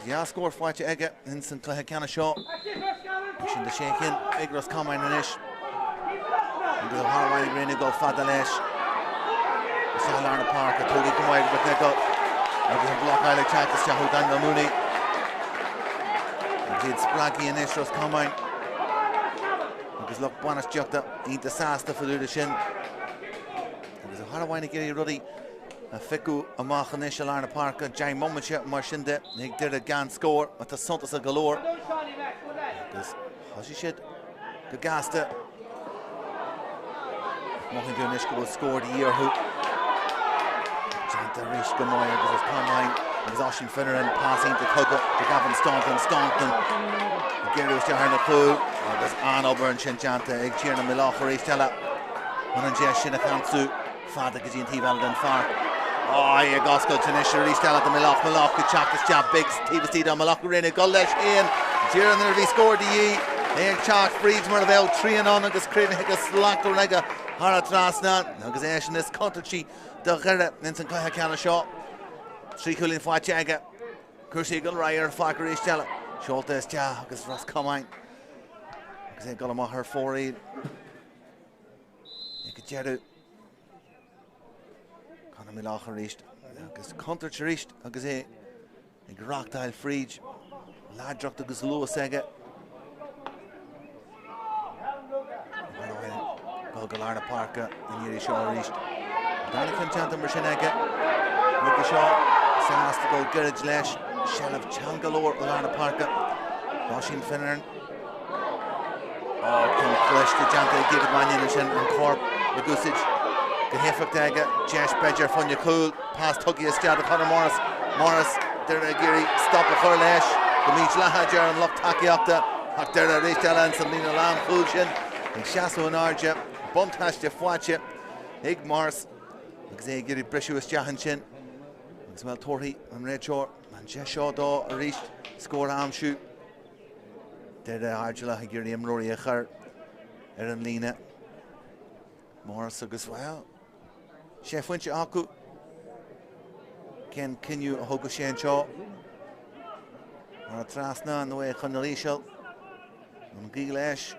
Ja score fight aige instant Ceannais Shaw. Pushing the shake in big Ros Comáin in ish. Agus a Harwain Green go fada leis. Sathairn Park a Tugi Comáin with McElligott. Agus a block eile Teachtas Jahu Daniel Mooney. Did Spraggy in ish Ros Comáin. Agus look Buenas Jukta eat the sasta for the shin. Agus a Harwain Giri Ruddy a ficu amach in ish Sathairn Park a Jai Momacha Marshinde. Nig did a gan score at the Santos a galore. Agus Hoshi shit the Gasta. Mohin Dunishka will score the year hoop. Janta Rish Gamoy agus Comáin agus Oshin Finneran passing to Cugga to Gavin Staunton. Gary was Sathairn Pool agus An Oburn Shin Janta ag Tierna Milach or Istella. Hanan Jesh Shin a Kansu Fada Gajin Tival den Far. Oh, yeah, Gosco Tanisha Istella the Milach could chop this jab big Tivasti on Milach Rene Gullesh in. Tierna nearly scored the Ye. Ag Chalk Freeds Mervel 3-on agus Craven Hicka Slack Rega. Hara Tráchtaire agus éis this country the Gera in Ceannais Shaw. Three Cullen fight aige. Cursi Gun Ryer Facker Istella. Sholtes Ja agus Ros Comáin. Agus é gola her 4-8. Nig Jeru. Conall Milach reached. Agus counter reached agus é ag Tráchtaire Freed. Ladrocht agus Lewis aige. Galana Parka and Yuri Shaw reached. Danica Chanta Mershinega. Ricky Shaw. Samas to go Garage Lesh. Shell of Changalore Galana Parka. Oshin Finneran. Oh, Cluiche to Janta David Mannion and Corp. The Gusage. The Hefactaga. Jesh Bedger Funya Cool. Past Tuggy Estada Conor Morris. Morris. Deragiri. Stop a Furlesh. The Meach Lahajar and Lock Takiokta. Hakdera Rishtala and Salina Lam Fulshin. And Shasu and Arja. Buntash Fuache, Ig Morris, Xay Giri Brishuis Jahanchin, as well Torhi and Red Short, and Jeshaw Do reached score Amshu. Did Arjula Giri Rory Echar, Erin Lena, Morris as well. Chef Winch Aku, Ken Kinyu Hogushan Shaw, or Tráchtaire and the way Conall Shell, and Gilesh.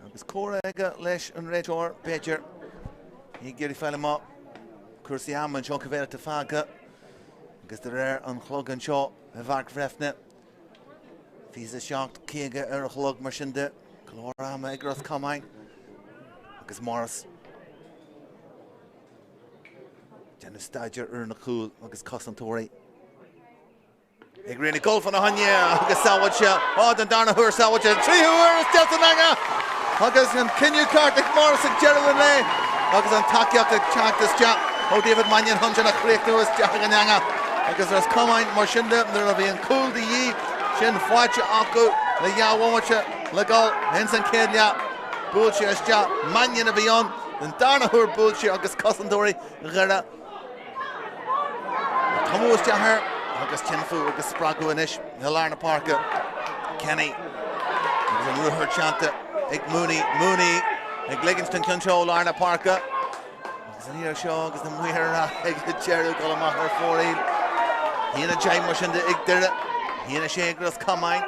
Agus Cora Ega Lesh and Redor Bedger. He Gary Fellima. Cursi Amman John Cavera to Faga. Agus the rare on Chlog and Shaw. Vark Breffni. Fisa shocked Kiega Chlog Marshinde. Clorama Ros Comáin. Agus Morris. Janus Stadger Erna Cool. Agus Cosson Tori. Igrini goal for the Hanya. Agus Sawacha. Oh, the Darna Hur Sawacha. 3 Hur is Deltanaga. Agus and Kinyu Kartik Morris and Geraldine Lay. Agus and Takiak the Teachtas Ja. Oh, David Mannion Hunjana Creek Lewis Jahananga. Agus Ros Comáin Marshinda. There will be in Cool the Ye. Shin Fuacha Aku. The Yawacha. Legal. Henson Kenya. Bulchi Asja. Mannion of Beyond. Then Darna Hur Bulchi. Agus Cossandori. Gera. Tomo was Jahar. Agus Chinfu. Agus Spragu and Ish. Sathairn Parka. Kenny. Agus and Ruher Chanta. Ig Mooney, ig Livingston control Arna Parka. Agus an Ira Shaw, agus the Muira, ig Jeru Golamach 4-8. Hina Jai Mushinde ig Dira. Hina Shag Ros Comáin.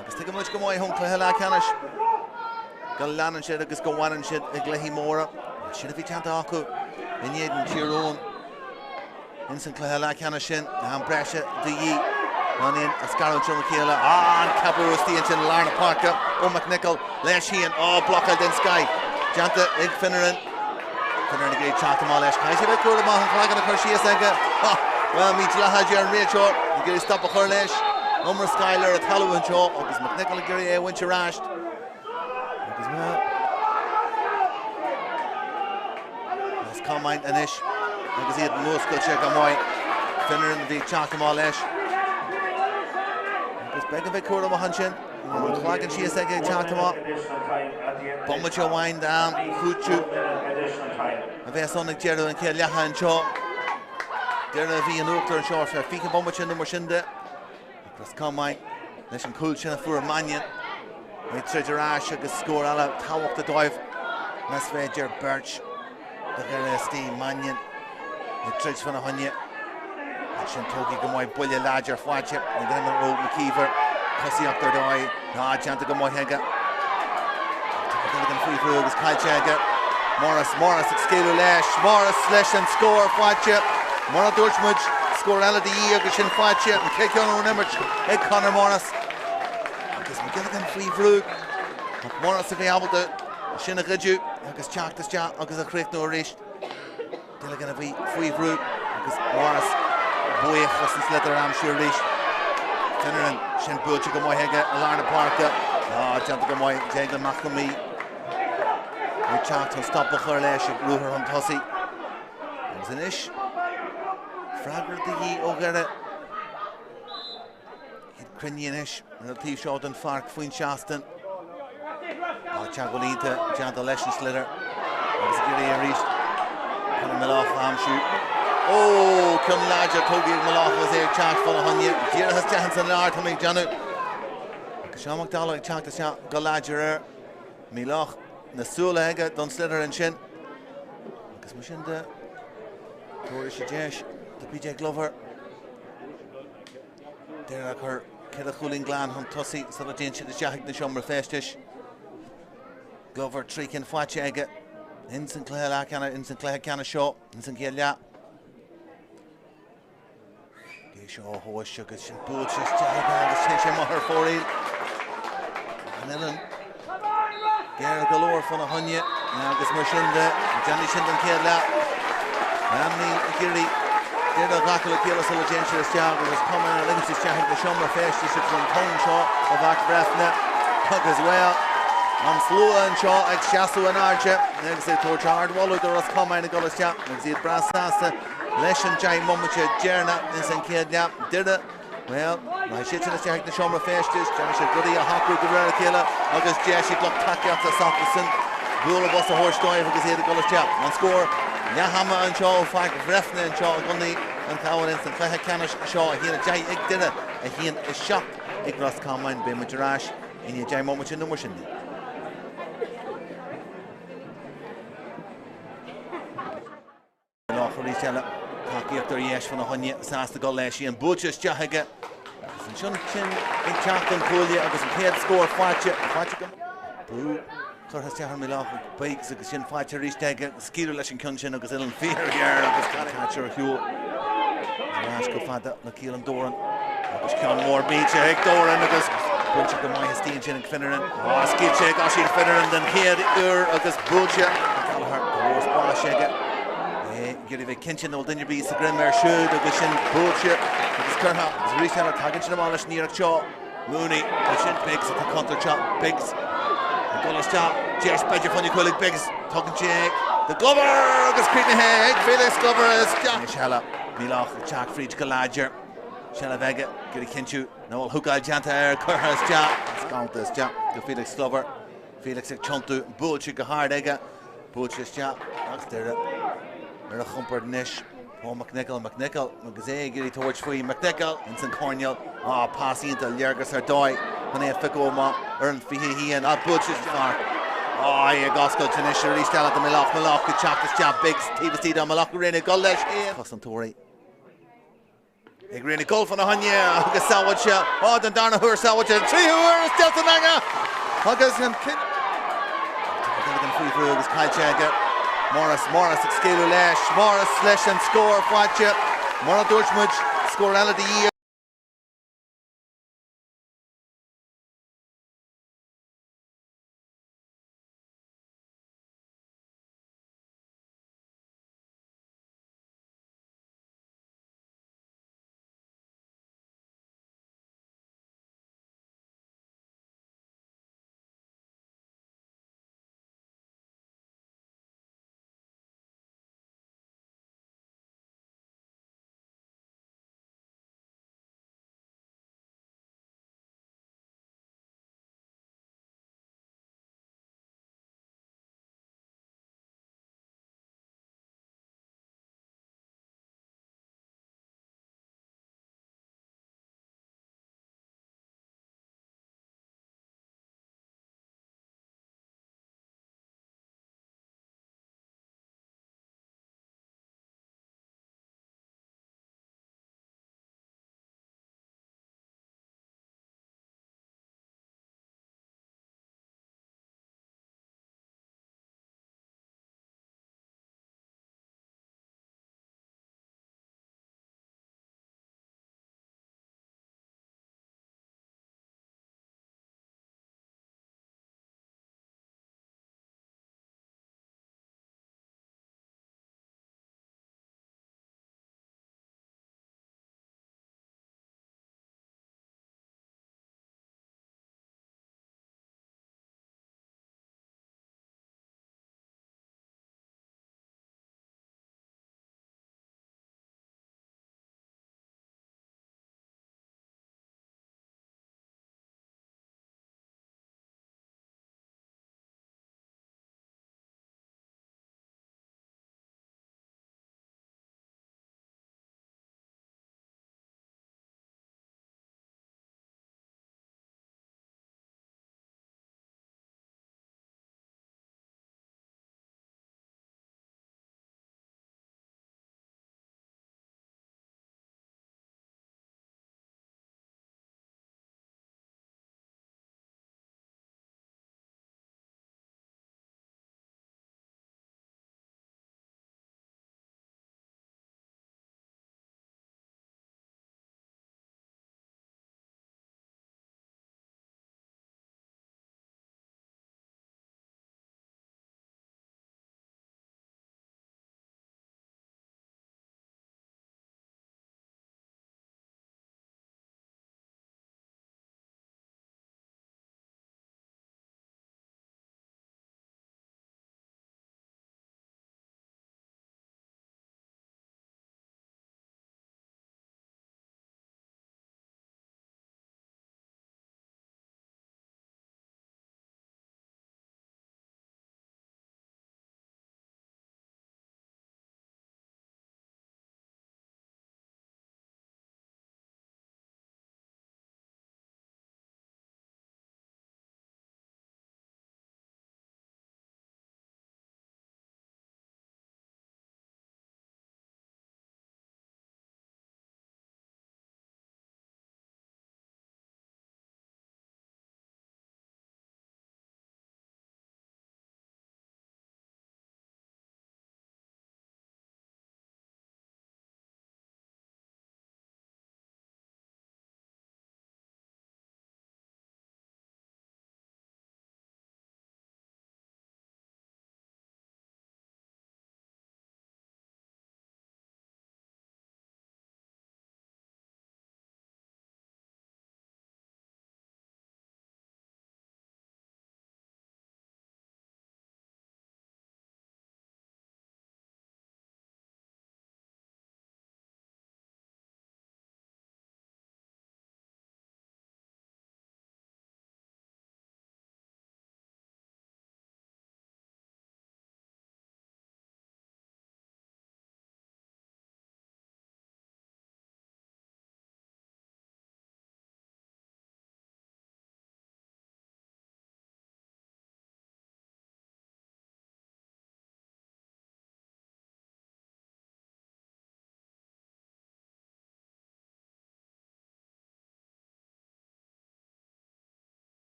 Agus take a much Gamoy home to Ceannais. Galan and Shed, agus Gawan and Shed, ig Lehi Mora. Should have been Chanta Aku. In Yed and Chiron. Instant Ceannais Shin, and Brescia, the Ye. On in Ascaro Chumakila, and Cabhán Stian Sathairn Parka, McElligott, Leshian, blocked in Sky, Janta, Ig Finneran, Finneran agreed chat them all Lesh, Kaisi by Kuramahan, Flagan of Kershia Sega, well, Meach Lahajar and Rachel, you get a stop of Kurlesh, Umar Skyler at Halloween Show, because McElligott Gary Winch rashed, because well, Ros Comáin anish. Agus iad Ros Comáin. Finner in the chat them all lesh. Agus bega bit cúra mahanshin. Clagan she is a chat them all. Bombacho wind down. Cluiche. A bit sonic Jerry and Kill Yahan Shaw. There are V and Oakler and Shaw for Fika Bombacho number Shinde. Ros Comáin. Nation Cluiche and for Mannion. We treasure Ash agus score all out. How up the dive. Masveger Birch. The Steve Mannion. The treasure for the Hunya. Action Toki Gamoy Bully Ladger Fwatchip. And then the road McKeever. Pussy up their doy. Nah, Janta Gamoy Hega. Free through is Kyle Jagger. Morris Excalibur Lash. Morris Slash and score Fwatchip. Mora Dorchmudge. Score out of the year. Gashin Fwatchip. And Kate Conall Nimmerch. Hey Connor Morris. McElligott free through. Morris if he able to Shinna Ridju. Agus Tráchtaire Jah. Agus a Creek no reached. McElligott be free through. Agus Morris. Boy, Justin Slither, I'm sure reached. Finner and Shin Butcher go my hega. Alarna Parker. Janta go my Jaglan Machlami. We Tráchtaire stop the Cluiche. Ruher on Tussie. There's an ish. Fragger the Ye O'Gara. Crinianish, relative shot and Fark, Fuin Shaston. Chagolita, Janta Leshen Slither. As a Giri reached. Conall Malach, shoot. Oh, Conall Ladger, Togi Malach was there, charge for the Hunya. Jira has chance and Lard to make Janu. Sean McDowell, Tráchtaire shot, Ladger. Malach, Nasula Hega, Don Slither and Shin. Because Mushinda, Doire Shajesh, the PJ Glover. There her. Keda Chulin Glan on Tussie, so the Jane the Jahig the Shummer Festish. Glover Treekin Fwatchega. In Sinclair Lacana, in Sinclair Canna Shaw, in Sinclair Ya. Gishaw Horse Sugar Shin Boots, Jaga, the Station Moher for it. And then Gera Galore for the Hunya. Now this Mushinda, Johnny Shindan Kela. Ramney Giri. Did a rackle of Kila Solagentia Stiago was coming and links his chatting the Shummer Fest. This is from Tone Shaw of that Breffni. Hug as well. On Slow and Shaw, ex Shasu and Archer. Next to Torchard Wallow, the Ros Comáin and Gullis Chap. Next to Brassasta. Leshen Jai Mumacha Jerna in St. Kidnap. Did it. Well, my shit in the chatting the Shummer Fest. Janish Goody, a Haku, the Rare Killer. August Jeshi, Glock Taki up to Sockison. Bull of us a horse dive because he had the Gullis Chap. On score. Yahama and Shaw, Fag Breffni and Shaw, Gunny and Cowan and Clare Canish Shaw. He had a Jai Ig dinner, and he had a shot. Ig Ros Comáin, Be Majarash, and he had Jai Moment in the Mushin. Locharichella, Taki up there, Yesh from the Hunya, Sasta Goleshi, and Butchers Jahaga. And Shun Chin in Chapton Poolia, August Ped score, Fwatchicum. Brew. Sathairn Milach bikes agus sin fáte rístege skíú leis an cunsin agus ilan fear here agus catcher Hugh Rash go fada le Kiel an Doran agus cean mór beach ag Doran agus bunch go mai Steen sin Finneran skid Ashin Finneran den Head agus Bulcha Gallagher Rose Bashega Giri ve kinchin ol dinner be Grimmer should agus sin Bulcha agus Kerha agus Richie tagging sin amalish near Shaw Mooney shin pigs at the counter chop pigs Gullis Chap, Jess Badger Funny Cullig Biggs, Tuggin Jake, the Glover, August Cretan Head, Felix Glover is Jack. Shella, Milach, Jack Fried Galadger, Shella Vega, Giri Kinchu, Noel Hukal Sathairn, Curhas Jack, Scount this Jack, the Felix Glover, Felix Chuntu, Bulch Gahard Ega, Bulch is Jack, that's there. They're a humpered niche. Oh, McNichol, Magazine, Giri Torch Free, McNichol, and St. Cornell, passing into Ljergas or Doy. When they fick over, Earn Fihi and Butchers Mark. Yeah, Gosco Tanish, release down at the Malach, the Tráchtaire Jah, Biggs, TVC down Malach, Rene Gullesh, Ian. Custom Tory. Big Rene Gull from the Hunya, Hugas Sawatcha, then Darna Hur Sawatcha, 3 Hur, Delta Nanga. Hugas and Kid. Free through, Hugas Kyle Jagger. Morris, Excalibur Lash, Morris, Slash and score, Fwatcha. Mora Dorchmudge, score out of the year.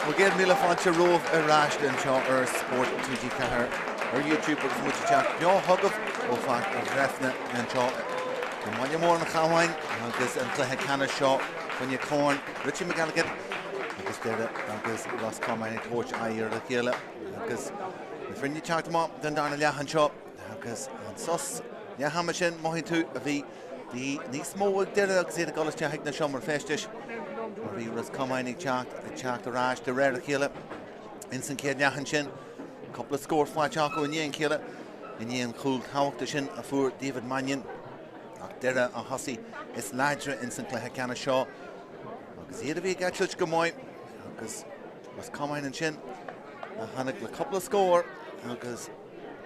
We'll get Mila Fancha Rove Rash and Shaw Spórt TG Cahar or YouTube with much chat. No Hugov will find Breffni and Shaw. And when you're more on Cabhán, because and Ceannais Shaw when you corn Richie McElligott. Because there because Ros Comáin coach Ayer the Killer. Because when you chat them up, then down and Shaw. Because and sus yeah Hamashin Mohitu the small there because the College Check the Summer Festish. We Ros Comáin chat the Rash the rare Killer. Instant Kid Yahanshin. Couple of scores for Chaco and Yen Killer. And Yen Cool Hawktishin for David Mannion. There a Hussy is Ladra instant Ceannais Shaw. Because here we get Cluiche Gomoy. Because Ros Comáin and Shin. Hanik a couple of score. Because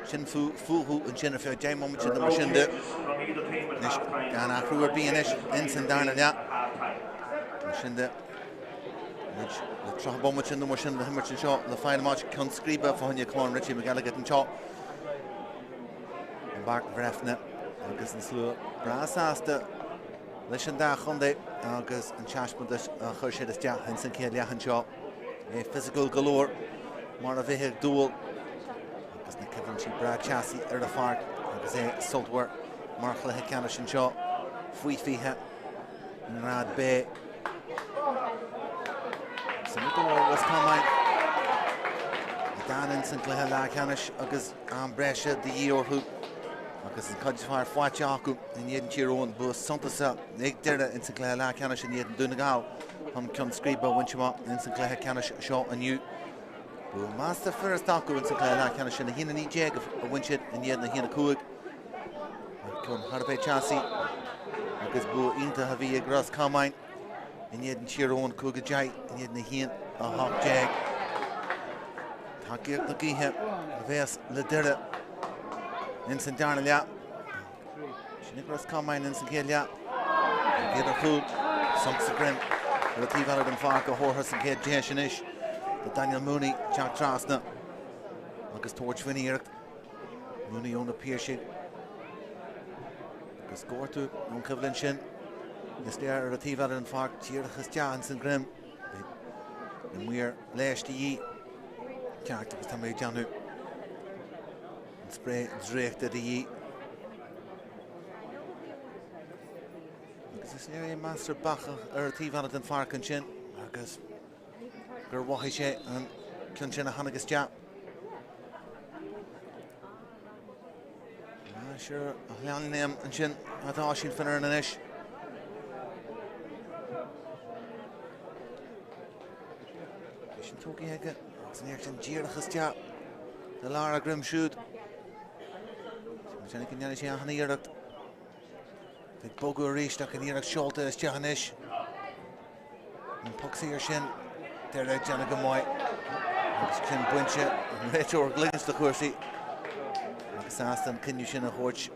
Shin Fuhu and Shin for Jay moment in the machine. Nish Gana Fruer being ish instant down and yeah. Machine the Trach moment in the machine the Himmerton Shaw. The final match can scribe for when you come on Richie McElligott and Shaw. And back Breffni. Agus yn slw bras asta leis an da chundé agus an chasmundis a chuir is deach yn sy'n cael iachan seo physical galore mar a bheithig dúil agus na cyfan si bra chassi ar a fart agus sultwer mar chluithe Ceannais an seo fwy fihe yn rad be sy'n dúil Ros Comáin dan yn sy'n chluithe la Ceannais agus an breise di o'r hwb agus yn codis ffair ffaith Jacu yn jeden tîr o'n bwys Santasa neg dyrda yn sy'n cleha la Ceannais yn jeden dyn gael hon cyn sgriba wynsima yn sy'n cleha Ceannais sio yn yw bwy master ffyrst Jacu yn sy'n cleha la Ceannais yn hyn yn I jeg y wynsid yn jeden hyn y cwg cwn harbe chassi agus bwy unta hafi ag Ros Comáin yn jeden tîr o'n cwg y jai yn jeden hyn a hawk jeg tagi'r gyhe fes le dyrda Instant down yeah. Ros Comáin instant kill yeah. Get a food. Sunks the grim. The team out of them Farka Horhus and Kid Ceannais. The Daniel Mooney Jack Trasna. August Torch Vinny Eric. Mooney on the Pierce. August score to on Kevlin Shin. Yes there the team out of them Fark Tier Christiansen Grim. And we're last ye. Character was Tammy Janu. Spray dreigte die agus is area master bacha tíh an den farcan sin agus gur wahi sé an cin sin a hanagus ja sure a lean name an sin atá sin finnar an ish sin tógi hege agus an sin díirachas ja the Lara Grim shoot Jenny can see how near it. The Bogu reached up in here. Shoulder is Ceannais. And Puxy or Shin. There, Jenny Gamoy. Kin Bunche. Retro Glins the Corsi. Assassin, can you shin a horch?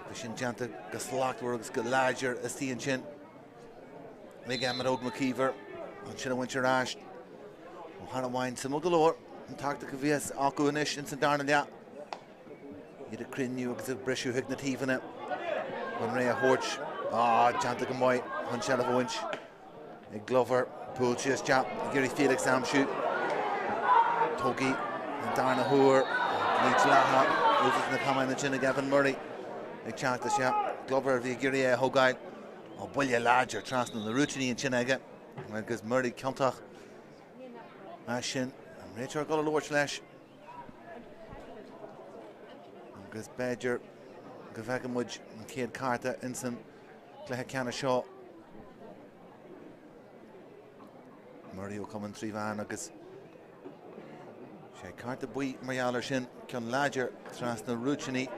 The Shin Janta, Gaslak works, good larger, a Stian Chin. Megan Old McKeever. And Shin Wincher Ash. Hannah Wine, some galore. And talk to Kavias, Aku and Ish, and St. Darnell. You'd a crin you because of Brishu Hignative in it. When Ray Horch, Janta Gamoy, Hunchel of Winch, a Glover, Pulchius Jap, Gary Felix Amshoot, Togi, and Darna Hoor, Leach Laha, Uses in the Comáin and Chinna Gavin Murray, a Chanta Shap, Glover, the Giri Hogite, or Bullia Larger, Transton, the Ruchini and Chinnaga, because Murray Contach, Ashin, and Rachel got a lower slash. Agus Badger, Gavagamudge, and Céad Carta, Inson, Ceannais Shaw. Murray will come in 3 van, Agus Carta Bui, Marialler Shin, Cyn Ladger, Trasna Ruchini,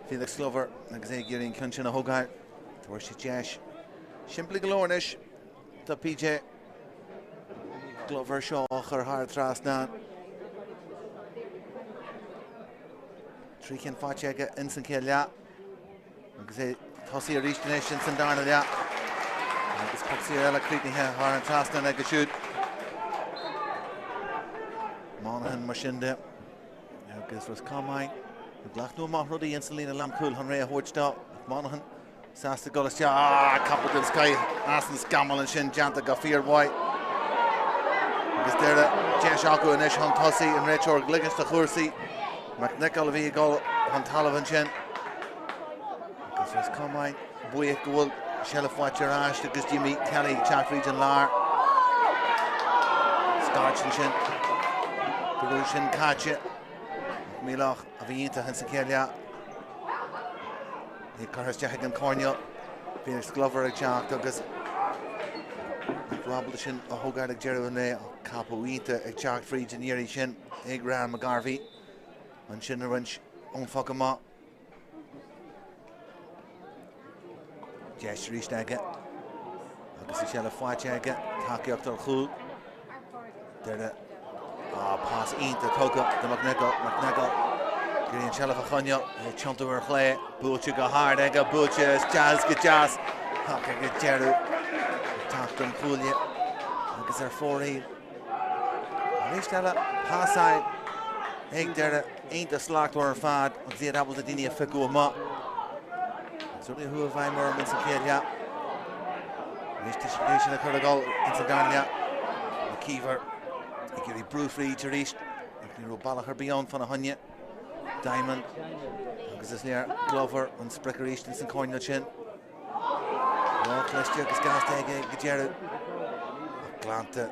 Felix Glover, Agus Girin Cynchina Hogar, Torshi Jash, Simply Glornish, the PJ, Glover Shaw, her hard Trasna. Tríchan fáilte instant céal lea agus thosaí a ríiste éis sin san darna lea agus puxí eile crítinithe thar an trasna ag go siúd Monaghan mar sin de agus Ros Comáin ghlachnú amach rudaí instant lína lamcúil chun ré a thuirtá Monaghan sásta golas te capal den sky as an scamal an sin deanta go fíor bhaid Agus deire Jesh acu inis an tosaí an réiteoir gligas de chuirsaí. McElligott a bhí gáil an talamh sin. Agus Ros Comáin buíoch go bhfuil Shella fáilte ráist agus Jimmy Kelly teachríd an lár. Starchin sin. Gurú sin caite. Mílach a bhí ionta an sa céile. Ní carthas deach an córneal. Bhíonas Glover ag teacht agus Robbal sin a thugad ag Jerry Né capú ionta ag teacht fríd an éirí sin ag ran McGarvey. An sin a rinch ón foca má. Jesh ríist aige. Agus i Shella fáilte aige. Takeíocht ar chúl. Deire pás ionta tógadh de McElligott. Guríonn Shella a chuinneal. Tionta ar chlé. Búilte go hard aige. Búilte jazz go jazz. Taca go Jerry. Tacht an chúile. Agus ar fóraí. Ríist eile pásáid. Ag deire ionta slachtú ar fad. Agus iad abal a daoine a fiú má. Certainly who have I more than Sakia. This distribution of Kuragol into Darnia. McKeever. He gave the Breffni to reach. He can roll her beyond from a Hunya. Diamond. Because it's near Glover and Sprecher East and Conall chin. Well, Cluiche is gas tag Jared. Glanta.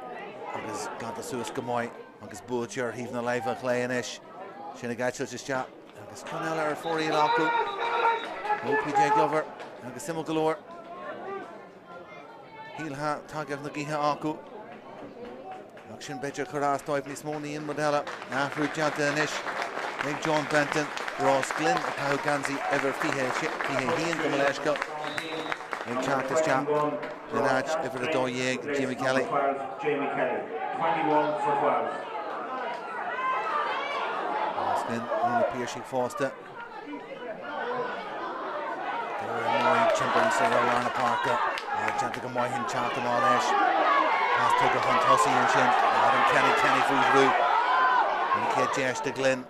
Agus Glanta Ros Comáin. Agus Butcher heaving the live of Clay and Ish. Shinagacho just chat. Agus Conall are 4 Laku. PJ Glover, agus simul galore. He'll have Tagav Nagiha Aku. Action Becher Karas Toivni Smoni in Modella. After Janta Nish. Big John Benton. Ross Glynn. How Ganzi ever Fihe Heen the Maleshka. Big Chantis Champ. The Natch ever the Doire. Jimmy Kelly. Jamie Kelly. 21 for 12. Ross Glynn on the Piercing Foster. Chimpan Sarah Lana Parker. Janta go Moyhin chat them all ish. Pass to the Hunt Hussey and Chin. Adam Kenny for Roo. And kid Jesh to Glenn.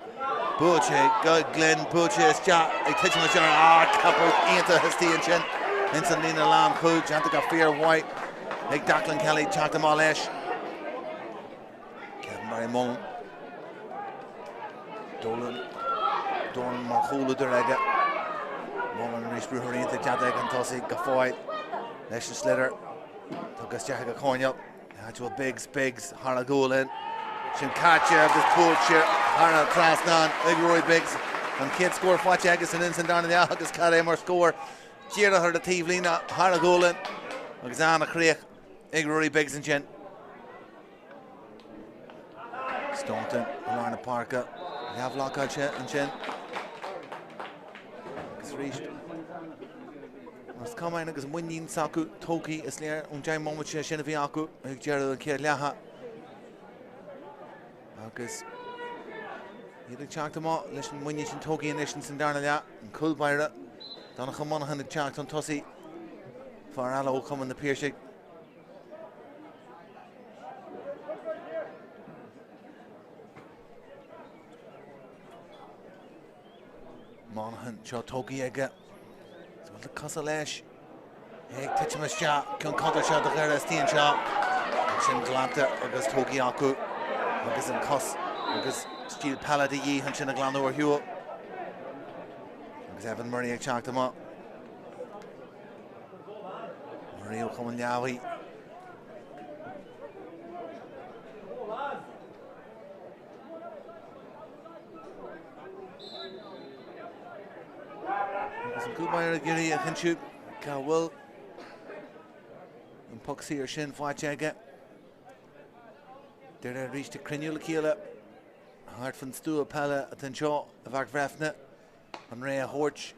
Butcher, good Glenn, Butcher is chat. A kitchen with couple into his tea and Chin. Into Nina Lamb Coo. Janta got Fear White. Big Declan Kelly chat them all ish. Kevin Barry Mullen. Dolan Marhula Durega. Mullen reached Brewery into Jadeg and Tossi, Gafoy, Nation Slitter, Tugas Jahaga Cornell, actual Biggs, Haragulin, Shinkacha, this Butcher, Harna Krasnan, Igroy Biggs, and Kid score Fachagis and Inson down in the August Kademor score, Jira her the Tivlina, Haragulin, Oxana Creek, Igroy Biggs and Chin. Staunton, Lorna Parker, Havlock and Chin. Reached. Ros Comáin agus muinnín sacu tócaí is léir ón deim moment sinna bhí acu ag Gerald an céir leatha. Agus iad ag teacht amá leis an muinní sin tócaí inis san darna leat an culbaire donna chumonachan ag teacht an tosaí far eile ó cumann na Piercing. Monaghan seo tógaí aige. So the cosa leis. Ag tiitimas seo chun contar seo do gheir tíon seo. Sin glanta agus tógaí acu. Agus an cos agus stíl palad í han sin a glanú ar hiúil. Agus Evan Murray ag teacht amá. Murray ó cumann leabhaí. Good by Giri, I can shoot. Will and Puxy or Shin Fachega. There reached the Crenula Kila. Hard from Stu Pella at the Shaw of Ark Breffni. And Rea Horch.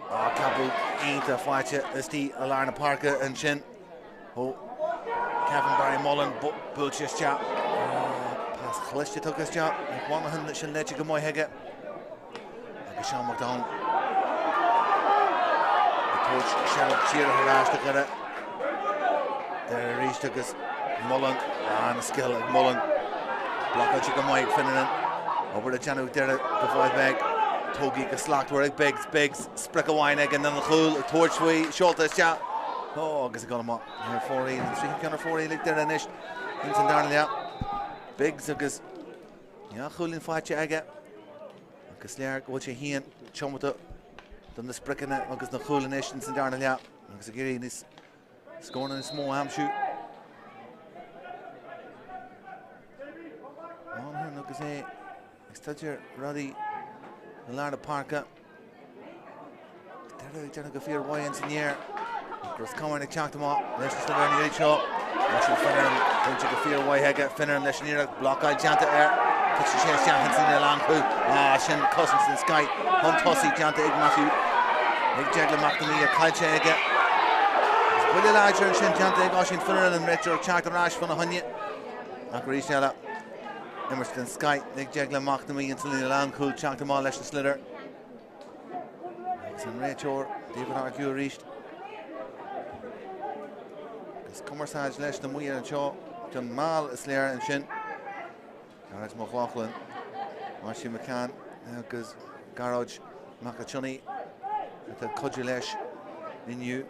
Cabu ain't a Facha, Esti Alarna Parker and Shin. Oh, Kevin Barry Mullen, Bulch's chap. Pass Cluiche took his job. One of them that should let you go my Hega. Sean McDonald. The coach Shell Cheer harassed to get it. There reached us Mullen and skill like Mullen. Block out chicken Mike Finnan. Over the channel there the 5 bag. Togi slacked where Biggs, Sprick of wine egg and then the cool torch way, short shot. Oh, agus go ma 4 and 3 can 4 like there anish in Darnell yeah big agus yeah chulin fache aga agus lear go che hien chomto dan the sprickene agus na chulin ish in Darnell yeah agus again is scoring a small ham shoot on no agus e stajer ready the Larda Parka there go fear way engineer Ros Comáin checked them up. Let's just learn the shot. Let's finner him. Don't you go fear way head finner and let's near block out Sathairn. Touch the chest Jackins in the long pool. Shin Cousins in the sky. Hunt Hussey Janta Ig Matthew. Ig Jegla McNamee Cluiche again. Willie Larger and Shin Janta Ig Oshin finner and Richard checked the rash from a honey. Macarisha Emerson Sky. Ig Jegla McNamee into the long pool. Checked them all. Let's just slither. And Richard David Argue reached. Commerçage leis na muir an seo John Mal is léir an sin Garage McLaughlin Marcy McCann agus Garage Macachunny with a cudgy leis inniu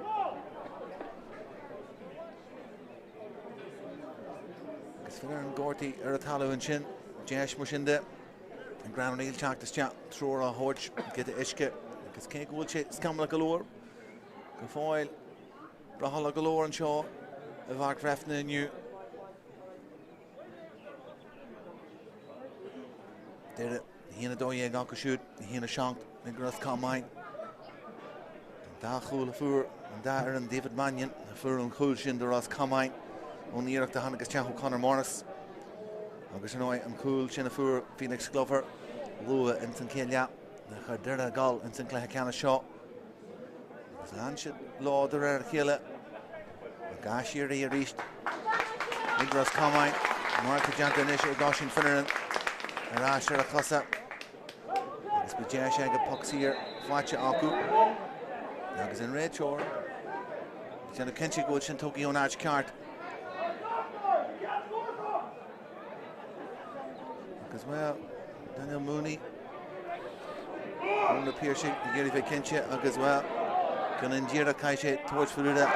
agus finir an Gorty ar a talú an sin Jesh mar sin de an Gran O'Neill teachtas teach trúr a hóirt get a isce agus cé gúil sé scamla galóir go fáil brathalla galóir an seo a Breffni new. Did it. He and a Doire got to shoot. He and a shank. And Ros Comáin. Da Chul Fur and Doire and David Mannion. Fur and Cluiche in the Ros Comáin. Only Eric the Hannigas Chahu Conor Morris. Agus Ceannais and Cluiche in the Fur Phoenix Glover. Lua and Ceannais. The Chadera Gall and Ceannais shot. Lanchit Law the Rare Killer. Gashir he reached Ros Comáin Mark Janta initial Goshin Finneran Rasher Akosa Agus Bijash Aga Puxir Facha Aku Agus in Red Shore Jana Kenchi Gochin Tokyo Naj Kart As well Daniel Mooney on the piercing Gary Kenchi as well Can Indira Kaishe towards Furuda,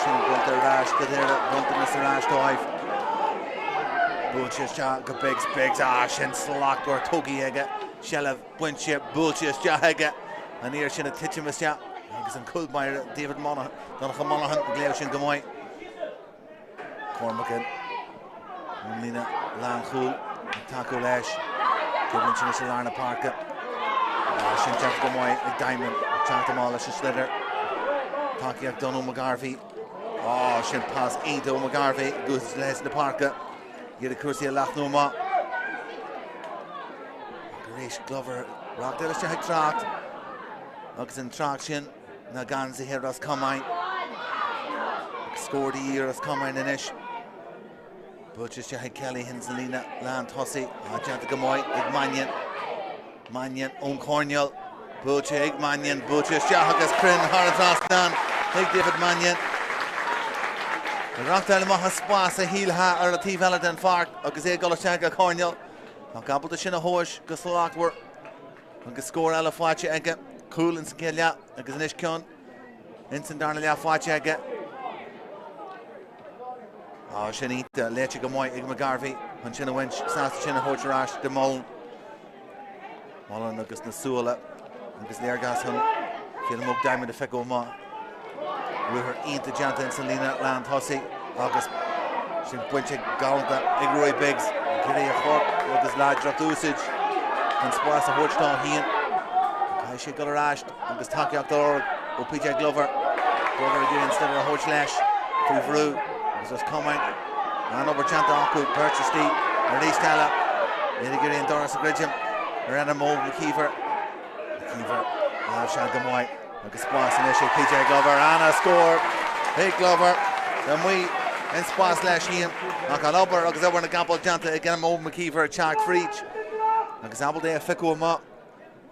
Shin Gunter Rash, Kadera, Gunter Mr. Rash Dive. Bulchis Jaga Bigs, Shin Slack or Togi Ega, Shelev, Winship, Bulchis Jaga, and here Shin a Titchimus Ja, because I'm called by David Monaghan, Donnacha Monaghan, Glaushin Gamoy. Cormacan, Lina Lanchul, Taco Lash, Kevin Chinis Larda Parka, Shin Jeff Gamoy, a diamond, Chantamala Slither. Takiak Donald McGarvey. Oh, shin pass into McGarvey. Goes les in the parka. Get a cursi a Lachnoma. Grish Glover. Rock there is Jack Tracht. Looks in traction. Naganzi here Ros Comáin. Scored the year Ros Comáin in ish. Butchers Jack Kelly, Hinselina, Land Hussey. Janta Gamoy. Ig Mannion. Cornell. Butcher, Ig Mannion. Butchers Jahagas Crin. Harazastan. Ig David Mannion. The Tráchtaire maha spás a hílha ar a tí velad an farc agus é Golashanga Conall. Ná gabal de sin a hóis go slachwer agus scór eile fáte aige cool in Ceannais agus an iscion in Darnell fáte aige. Á sin ite léite go móid ag McGarvey an sin a winch sásta sin a hóirteráis de Mullen. Mullen agus na súla agus léargas hun fiad mug daimid a feicó má. Ruher into Janta and Selena Land Hussey August sin buinte galanta ag Roy Biggs Giri a chorp agus lad drocht úsage an spás a hóirtá hían cai sé go arásht agus takeíocht dor ó PJ Glover again instead of a hóirt leis frí bhrú agus Ros Comáin an over Janta acu purchased ar níos tela Giri an Doris a Gridjim ar an mó McKeever Sean Gamoy agus spás in ishe PJ Glover and a score Big Glover then we in spás leis hían ach an obair agus over na gampal Janta ag an mó McKeever teacht fríd agus abal dé a fiú má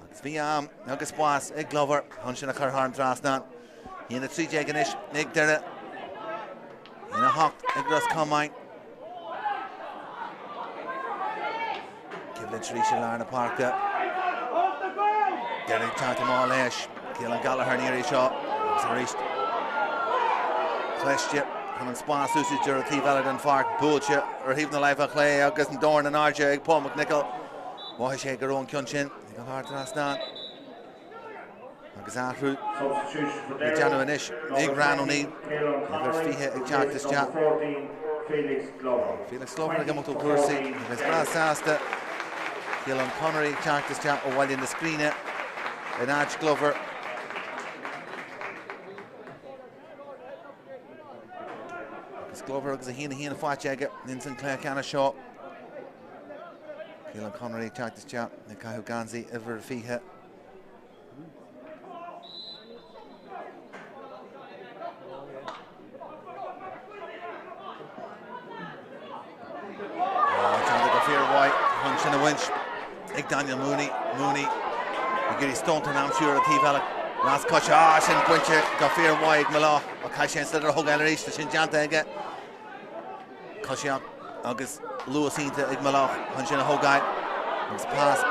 agus bhí am agus spás ag Glover hon sin a chur trasna hían a tríide ag an ish ag deire hían a hocht ag Ros Comáin Kivlin Richie Larna Parka Derek Tanta má leis Keelan Gallagher near his shot. It's a reached. Cluiche and Spórt usage or T valid and Fark Bullshit or even the life of Clay agus and Doire and RJ Paul McNichol why she go on Kyunchin go hard to last down agus Ahru the genuine ish big ran on it never fihe exact this chat Felix Glover again to Percy his brass asta Gillan Connery exact this chat while in the screen it and Arch Glover Glover agus a hína fáteige in San Clair Canna seo. Gillan Connery teachtas teach na caitheamh gansaí iver fiche. Tanda go fear white, hunch in a winch. Ig Daniel Mooney. You get his stunt and I'm sure a T-Valley. Last cut shot and Quinche go fear white Malach. Okay, instead of hug Ellery to Shinjanta again. Cushion agus Lewis into Igmalach hunching a Hogite agus pass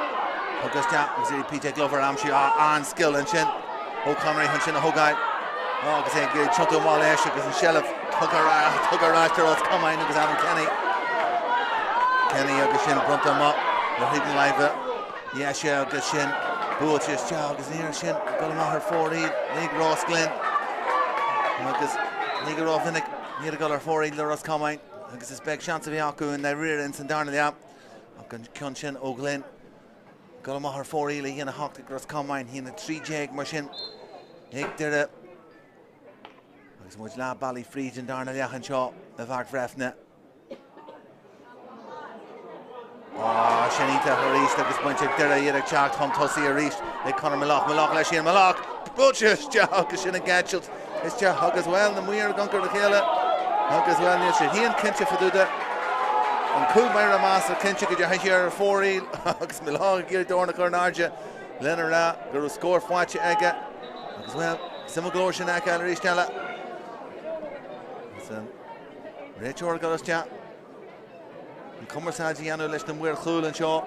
August PJ Glover Amshi on skill and chin O'Connery hunching a Hogite agus a good Chunto Walesh agus and Shellef Tugger to Ros Comáin agus Adam Kenny agus shin Brunton up the hidden live Yasha agus shin Buchis agus near shin Gulmaher 40 Nig Ross Glen agus Nigarov Vinnick near the Guller 40 the Ros Comáin agus is big chance of Yaku in the rear in Sathairn the app. Kyunchin O'Glen. Gulmaher 4 Ely in a hawk across Comáin. He in a 3 jag machine. Nick did it. As much lab bally freeze in Darna Yachan Shaw. The Vart Breffni. Oh, Shanita Harish. Agus bunch of Dira Yedek Chart. Hum Tussi Harish. They Conor Malach. Lashin Malach. Butchers Jack. Shin and Gatchelt. It's Jack Hug as well. The Muir Gunker to kill it. Hug as well. He and Kincha for do that. And cool Myra Master Kincha could you hear 4 reel. Hugs Malach. Gear Dorna Cornarja. Lenera. Go score for watch Ega. As well. Simaglorshin Aka Harish Tella. Richie got us chat. And Conversaji Yano left them wear cool and shaw.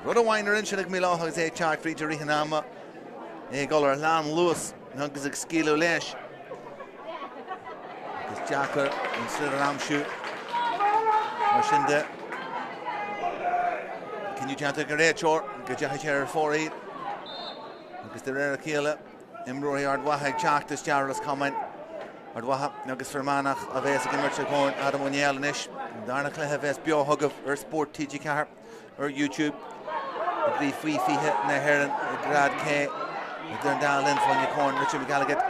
Rudder Winer in Shinik Milo has a chart free to Rihanama. A goller Lam Lewis. Nuggets a skilo lesh. This Jacker instead of Ramshoot. Machinde. Can you chant a great short? Get your hair 4-8. Because the rare Kila. Imrory Ardwahag Chak this Jarvis comment. Ardwahab Nuggets for Manach of Asa Gimmerch Corn Adam O'Neill Nish. Darna Cleheves Beo Hug of Spórt TG Car or YouTube. The free fee hit in the Heron, Grad K. They're down in from your corn, Richie McElligott.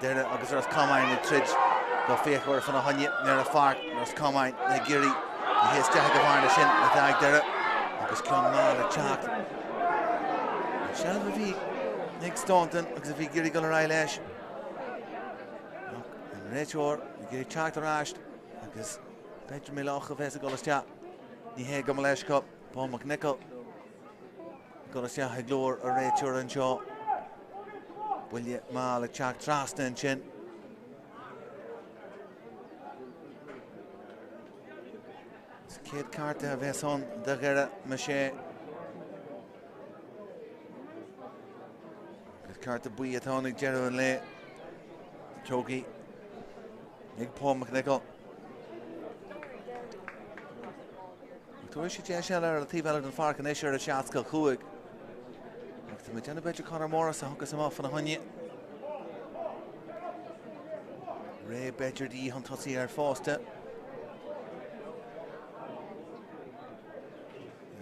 They're the August Ros Comáin, the Tridge. The fake or from a honey near the Fark, Ros Comáin, the Giri. The His Cabhán, the Shin, the Dag there. August Conall, the Chalk. Shall we be Nick Staunton, because if he Giri Guller Eyelash. Richie, Giri Chalk the Rashed. Because Benjamin Loch of Esa Gullers Chat. The Hague Gumalesh Cup, Paul McNichol. Gonna see how Glor a Richie and Shaw. Will you mal a Chak Tráchtaire and Chin? It's Kid Carter of Esson, Doire, Maché. It's Carter Bui at Honig, Gerard and Lay. Choki. Nick Paul McNichol. Tuishi Jesheller, the T-Valid and Fark and Isher, the Shatskal Kuig. The Majana Bedger Conor Morris, I hook him off on a honey. Ray Bedger D. Huntossi Air Foster.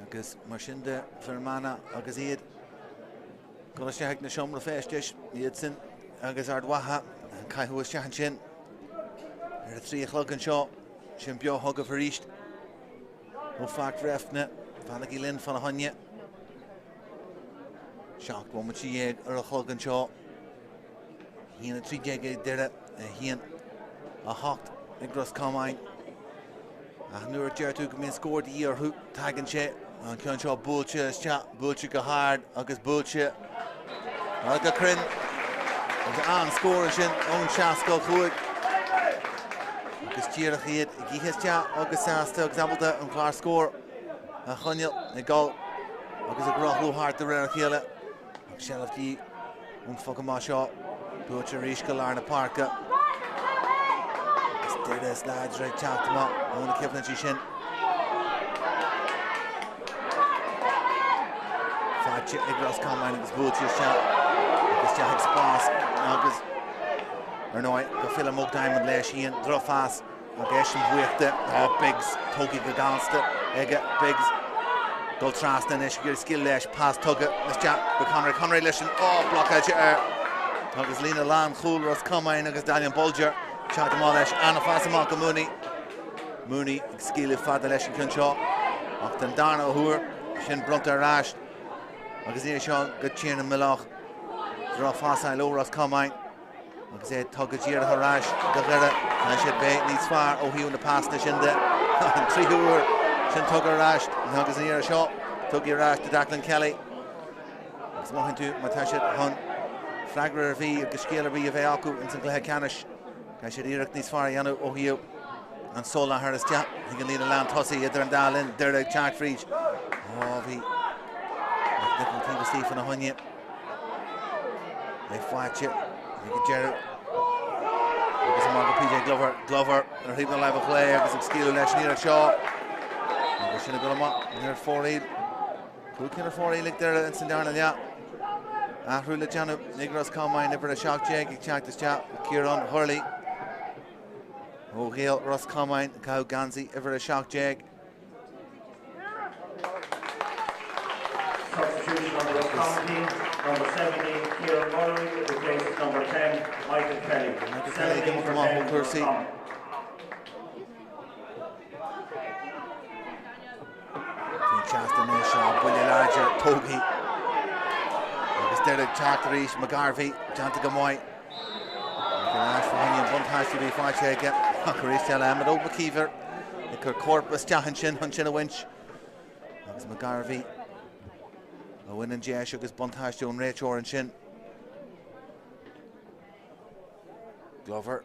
Agus Marshinde, Fermana, Agus Eid. Golashahak Nashomra Festish, Yidson, Agus Ardwaha, and Kai who was Shahanchin. They're at 3 o'clock and shot. Shimpio Hug of Harish. Ufak Breffni, Vanaki Lynn van Honje. Shocked one with Chieg or a hug and shaw. He and a 3 jeg did it. He and a hawked Ros Comáin. Nur Jertu come in scored the year hook tag and shit. And Kion Shaw bullshit chat. Bullshit go hard. Agus bullshit. Aga Crin. On score and own Shasko Kuig. Agus Chirach Hied. He has chat. Agus Sasta example that and Clark score. A Hunyel. A goal. Agus a Grohlu hard to rare Kila. Shell of the fucking Mashaw. Butcher Rishka Larna Parka. There it is, lads, right, chat them up. I want to keep it in shin. Fadge, Ros Comáin, it's good to shot. It's Jack Spórt. Agus, or no, go fill a mug diamond lash in, draw fast. Geshin with it, Biggs, Togi Gagansta, Ega, Biggs, Dul Tráchtaire, Ishgir, Skill Lash, pass Tugga, let's chat, Conall, listen, oh, blockage, Agus Lena Lan, Cool, Ros Comáin, Agus Dalian Bulger, Chat them all, Anna Fasamalka Mooney, Skill, Fada Lash, and Kinshaw, Octan Darna, Hoor, Shin Brunta Rash, Agus Irishaw, Good Chin and Milach, Draw Fasa, Low Ros Comáin. Agus é tugad dír a rash gagara and she be needs far oh he on the pass na shin de and 3 hour shin tugad rash agus near a shot tugad rash to Declan Kelly it's mohin to Matasha Hun Fragra V Gashkela V of Aku in Sinclair Canish and she direct needs far Yano oh he and Sola Harris Jack he can lead a land tossy either and Dalin there a charge for each oh V different thing to see from a Hunya they fight it. Gerald, agus Margaret PJ Glover, or he don't have a play, agus skill lesh near a shot. Agus sinna go up near 4-8. Who can 4-8 like there in Sathairn yeah. After the Janu, Ros Comáin never a shock check, he checked his chat, Kieran Hurley. O'Hale, Ros Comáin, Cow Ganzi, ever a shock check. Substitution on the county, number 17, Kieran Mullery, replaces number 10, Michael Kelly. Michael Kelly, come up from off on Percy. Chaston Shaw, Willie Larger, Togi. Agus Derek Tráchtaire, McGarvey, Janta Gamoy. Ash for Honey and Buntash to be fight again. Chris Ahmed over Kiever. Iker Corpus, Jahanshin, Hunchin a winch. Agus McGarvey. A win in Jash, agus Buntash to Rachor and Shin. Glover.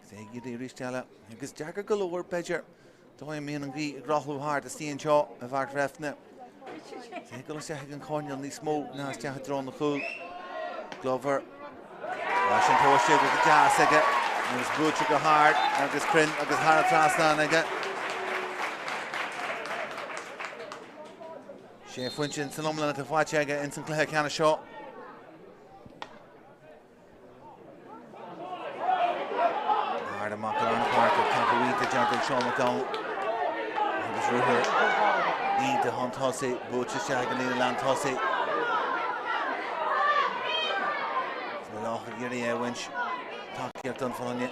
Say you reach Tella. Agus Jagger Galore, Bedger. Doire mean and Gee, Grottle hard to see in Shaw, a Vart Breffni. Say go to second corner on the smoke, now it's Jack drawn the cool. Glover. Russian Porsche with the gas again. It was good to go hard. Agus Crin, agus hard Tráchtaire again. Chef Winchin, Sanomlan to fight again in Sinclair kind of shot. Hard and Mocker on the park of Cabhán, Jonathan Sean McDonald. Agus Ruher. Need to hunt Hussey, Butcher Shaganina Land Hussey. Giri winch talk here done for you.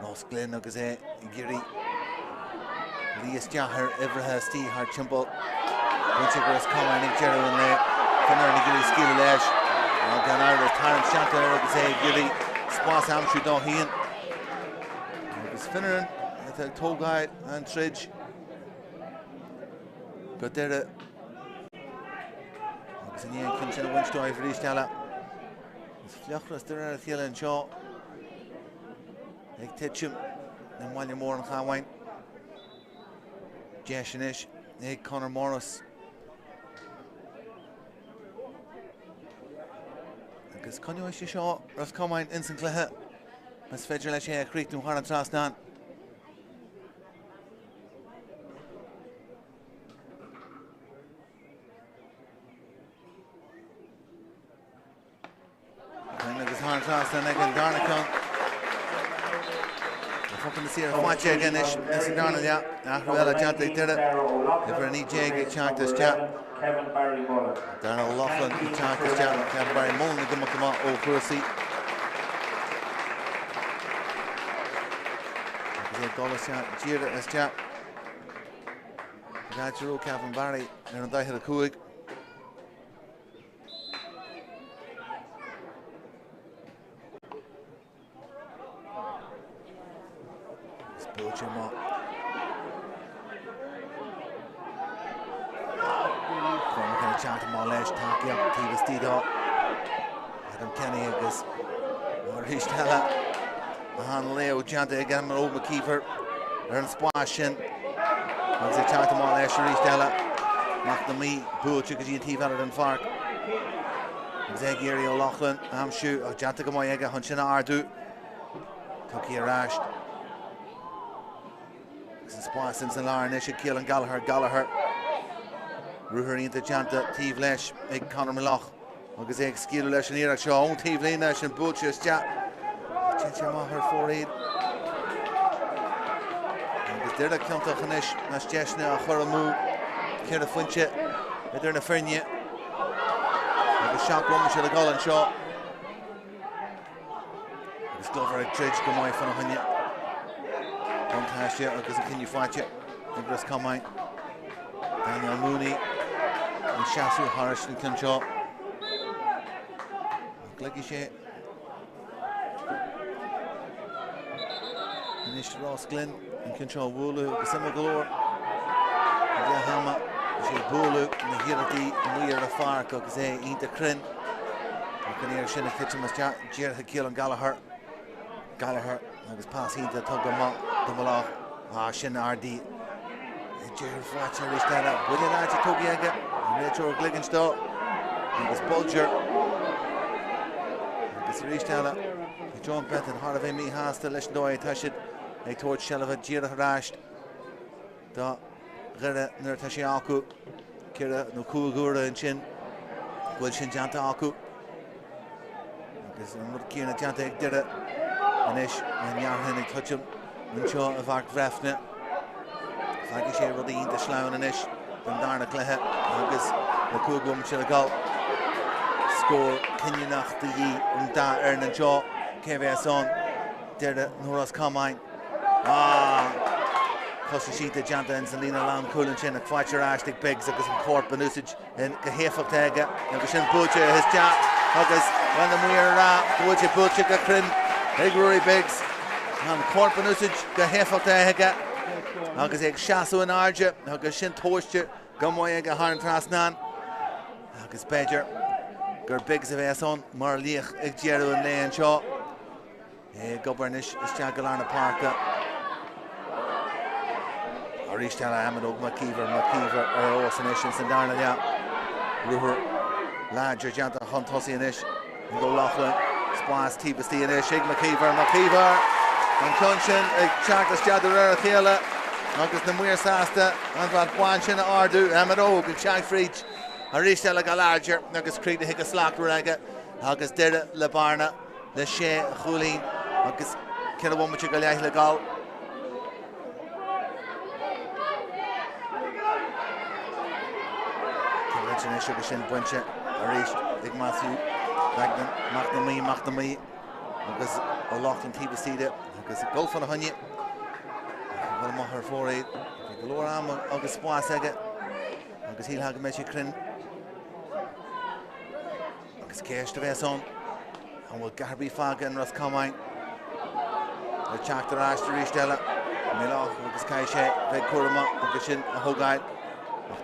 Ros Glen agus Giri Lias Jahar ever has Steve hard chimple winch Ros Comáin and Jerry and Le Conall Giri skill lash gan Irish Tarrant Sathairn agus Giri Spórt Amshu Doheen agus Finneran at a toe guide and Tridge got there agus in the end comes in a winch to Ivory Stella. Fliachras there at Hill and Shaw. Like Titchum, and William Moore and Chawain. Ceannais, Conor Morris. Because Conall Shaw, Ros Comáin, Instant Clehe. As Federal Shea Creek to Harlan Trasnan. And again, Darnacon. We're fucking to see her watch again. This is Darnell, yeah. After well, I can't take it. If we're an EJ, get checked this chat. Darnell Laughlin, get checked this chat. Kevin Barry Mullen, to come up to Old Percy. Dollar chat, Jira as chat. That's your old Kevin Barry. And I hit a Kuig. Adam Kenny agus Mairtín Stella Han Leo Janta again Old McKeever Ern Squashin as they chat them all Mairtín Stella Mac the me Bull Chickasy and T Valor and Fark Zegiri O'Loughlin, Amshu, Janta Gamoyega, Hunchina Ardu, Tuki Arashed. Spórt since an Larnish, Keelan Gallagher, Ruher into Janta, Teve Lesh, Ig Conor Malach, Agus Eg Skill Lesh and Irak Shaw, Teve Lane Lesh and Butchers Jat, Chicha Maher 4-8. Agus Dirda Kanta Khanish, Nash Jeshna, Khuramu, Kira Funche, Edirna Fernia, Agus Shock Woman Shilla Golan Shaw, Agus Glover Tridge Gamoy Fanahanya. Agus Kinny Fatcha, Ros Comáin, Daniel Mooney, and Shasu Harris and Kinshaw. Cluiche, Nish Ross Glynn and Kinshaw Woolu, Gasima Galore, Yahama, She Boolu, and the Hirati, and we are the Fark, because they eat the Crin. You can hear Shinna Kitchen was Jer Hakil and Gallagher, Agus passing the Tugama, the Malach, Shinna RD. Jer Fatcha reached that up. William Archie Togiaga, Metro Gligenstow, Agus Bulger. Agus reached that up. John Benton, Heart of Amy Hasta, Doire Tashid, a torch Shelva, Jira Harashed, Da Gera Nurtashiaku, Kira Nukugura and Chin, Wilshin Janta Aku. Agus Murkina Janta did it. Anish and Yarhen touch him. Winchaw of Ark Breffni. Fagishe Rodin the Sloan Anish. From Darna Clehe. Agus Nukugum Chilagal. Score Kinyanach the Yi. Da Ernan Jaw. KVS on. Dere Ros Comáin. Cosashita Janta and Selina Lam Coolin Chin. Quacher Ashtik Bigs. Agus in Court Benusage. And Kahefak Tega. Agus in Butcher his job. Agus when the Muir Butcher Butcher Gakrin. Big Rory Biggs, and Corpin Usage, Gahefak Tehega, Agus Egg Shasu and Arja, Agus Shin Torture, Gamoyega Harn Trasnan, Agus Badger, Gur Biggs of Eson, Marlich, Egjeru and Leon Shaw, Gobernish, Ischagalana Parka, Arishtala Amadog, McKeever, Orosanish, and Sandarna, Ruher, Ladger, Janta Huntosi and Ish, and go Loughlin. Spórt Tibasti and Shig McKeever, and Kunshin, Chartas Jadurera Kela, Agus Namuir Sasta, and Van Quanchin Ardu, Amado, and Chang Freach, Arisha like a larger, Agus Creek the Hickas Lock Raga, Agus Dera Labarna, the Shea Hulin, Agus Kilawamachigalia Legal. Convention Sugarshin Buncha, Arish, Big Matthew. Machtami, Agus O'Loughlin Tibasti, Agus Golf on a Honey, Maher 4-8, Galora, Agus Spórt Sega, Agus Heal Hagameshi Crin, Agus Cash to Vesson, and will Garby Faga and Ros Comáin, the Tráchtaire Ashtori Stella, Milach, Agus Kaishe, Veg Kurama, Agus Shin, a Hogai,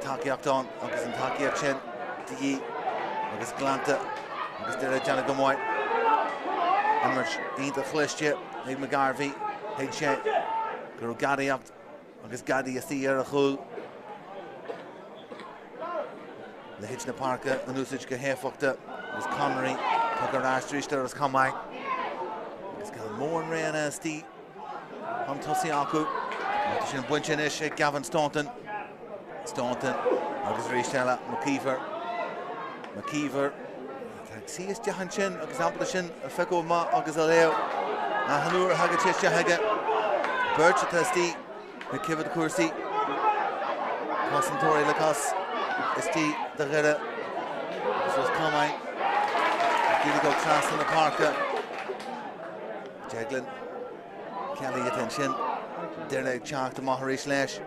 Taki Octon, Agus and Taki Akshin, Digi, Agus Glanta. Agus Dere Jana Gamoy, Emerge, Inta Cluiche, Hig McGarvey, Hig She, Guru Gadi up, Agus Gadi Yasir Achul, the Hitchna Parka, the Nusage Gahefukta, Agus Connery, Tucker Ashtrister, Ros Comáin, Agus Galmore and Rana Stee, Huntosi Aku, Shin Bunchinish, Gavin Staunton, Agus Rishtella, McKeever. See is Jahanchin, example Shin, Feko Ma, Agus Aleo, Hanur Hagachish Jahaga, Birch Testi, McKivet Kursi, Concentori Lacos, Esti, the Gera, Ros Comáin, Gilligo Class in the Parka, Jeglin, Kelly attention, Derek Chak to Maharish Lesh,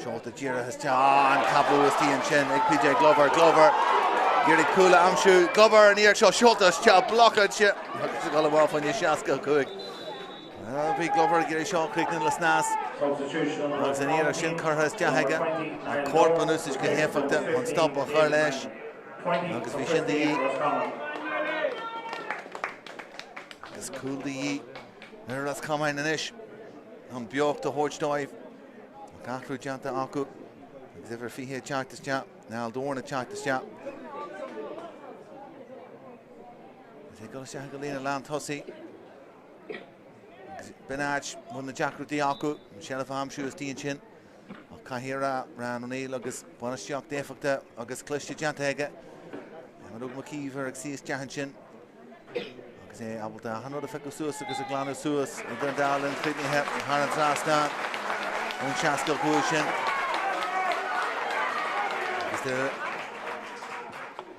Short the Jira has and Kabu Esti and Shin, PJ Glover. Giri Kula Amshu, Glover and Earshaw Shultas, blockage. It's a goal off on your Shaska Cook. Big Glover, Giri Shaw, quick in the Snas. As an Ear Shin Kurhas Jahaga, a Corpin Usage Gahefakta, on stop of Harlesh. Agus Vishindi. As cool the Yi. Ros Comáin and Ish. On Bjork to Horch Dive. Gakru Janta Aku. Exever Fihe Chak this chap. Now Doire Chak this chap. Take a Shagalina Land Hussy. Benach won the Jack Diaku, Shelafam Shoes Tinchin. Kahira ran O'Neill, August Bonashock Defacta, August Cluiche Jantega. Amadou McKeever, Exis Jahanchin. August Abelda, Hanoda Fecusus, August Glana Suas, and Darlin, Fitney Hep, Haran Trastan, and Chaskell Cushion. Is there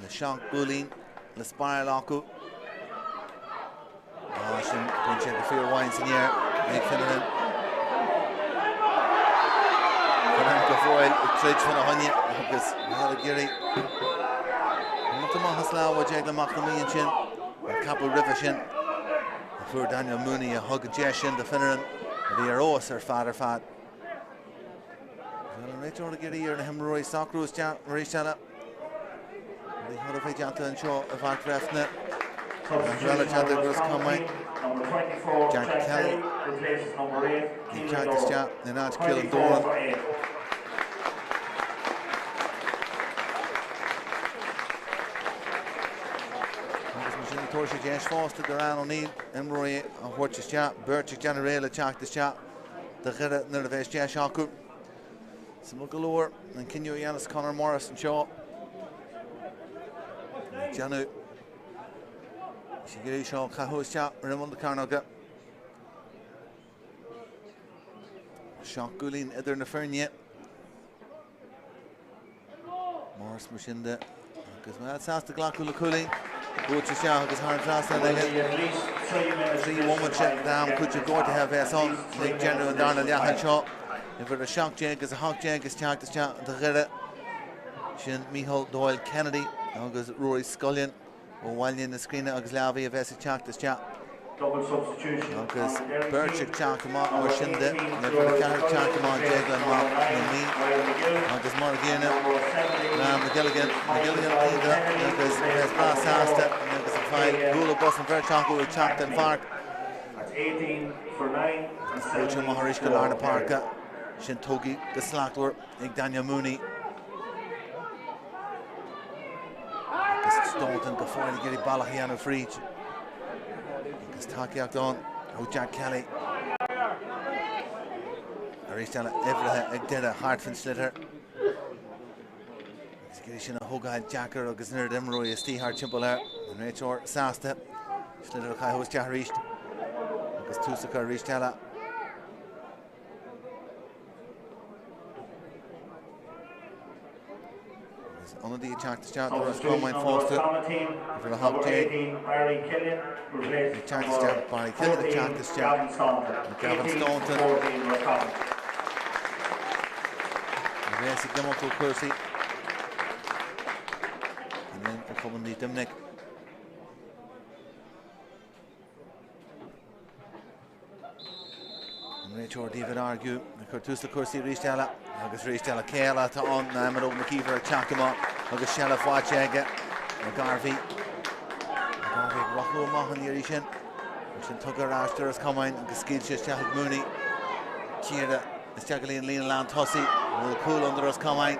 the Shank Bullying, the Spiral Aku? Shin Pincheck the Fear Wines in here, Nick Finneran. Fernando Foyle, Cluiche from the Honey, August Malagiri. Not Hasla, what Jagla Macnamee and Chin, and Capo Rivershin. For Daniel Mooney, a hug and Jeshin, the Finneran, the Eros or Father Fat. Rachel Giri here, and him Roy Sockrus, Marishella. The Huddersfield Janta and Shaw of Art Breffni. Ros Comáin, Jack Kelly, he tried to chat, and now it's killing Doire. Torsi James Foster, Duran O'Neill, Emroy, and Watches Chat, Birch General, Jack the Chat, the Gera Nerves Jash Haku, some galore, and Kinyo Yanis Connor Morris and Shaw. Janu. Shigiri Shaw Kahus Chat, Raymond the Carnoga. Shock Gulin, Eder Nefernia. Morris Mushinda. Because that's the Glakula Cooling. Butcher Shaw, because Haran Trastan again. 3-1 check down. Could you go to have a song? Nick General and Darnell Yahan Shaw. If for the shock jank is a hawk jank is Jack the Chat, the Gera. Shin Michael Doyle Kennedy. August Rory Scullion. O'Wallian the screen August Lavi of Essex Jack the Chat. Double substitution. August Birchick Chakama or Shinde. Never the Carrick Chakama, Jagla and Mark and me. August Morgana. McElligott, August Brass Asta, August 5, Gula Bus and Verchako with Chapton Park. That's 18 for 9. Coach Maharish Galarna Parka, Shintogi, the Slackler, Daniel Mooney. August Staunton, Gafoyle, Giri Balahiano Freech. August Takiak Don, Jack Kelly. Aristella Everett, Egdeda, Hartford Slitter. Shin a Hogad Jacker, August Nerd Emroy, Steve Hart Chimple, and Rachel Sasta, Slitter Kai Host Jaharish, August Tusaka Rishtella. On the attack to start, the Ros Comáin Foster for the Hawk Jane. The attack to start, Barry Killian, the attack to start, Gavin Staunton. The basic demo to Percy. And then coming the Dimnick. And Rachel David argue, the Curtus the Cursi Rishtella, August Rishtella Kayla to on, Namado McKeever, Chakama, August Shella Fwachega, McGarvey, Rocklow Mahan Yerishin, Shin Tugger Ashter is coming, August Skilsha Shahid Mooney, Kira, Staggerly and Lena Land Hussy, will cool under us Comáin,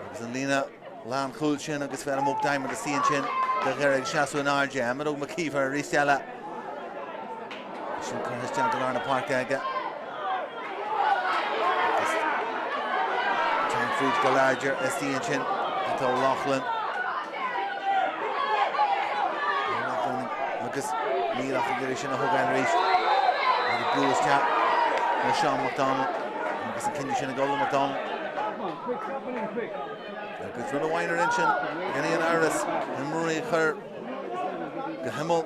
August Lena. Lan Kulchin, August Venom up time with the Cianchin, the Gerrig Shasu and RJ, Amadou McKeever, Ristella. Shin Curtis Jangalarna Park Aga. Time Fridge Galarger, Cianchin, and O'Loughlin. August Neil off the Girish and a Hogan Reach. And the Blues Chat, and Sean McDonald, August and Kinshin and Golden McDonald. Good for the Weiner Inchin, Kenny and Iris, and Marie Kerr, Gehimmel,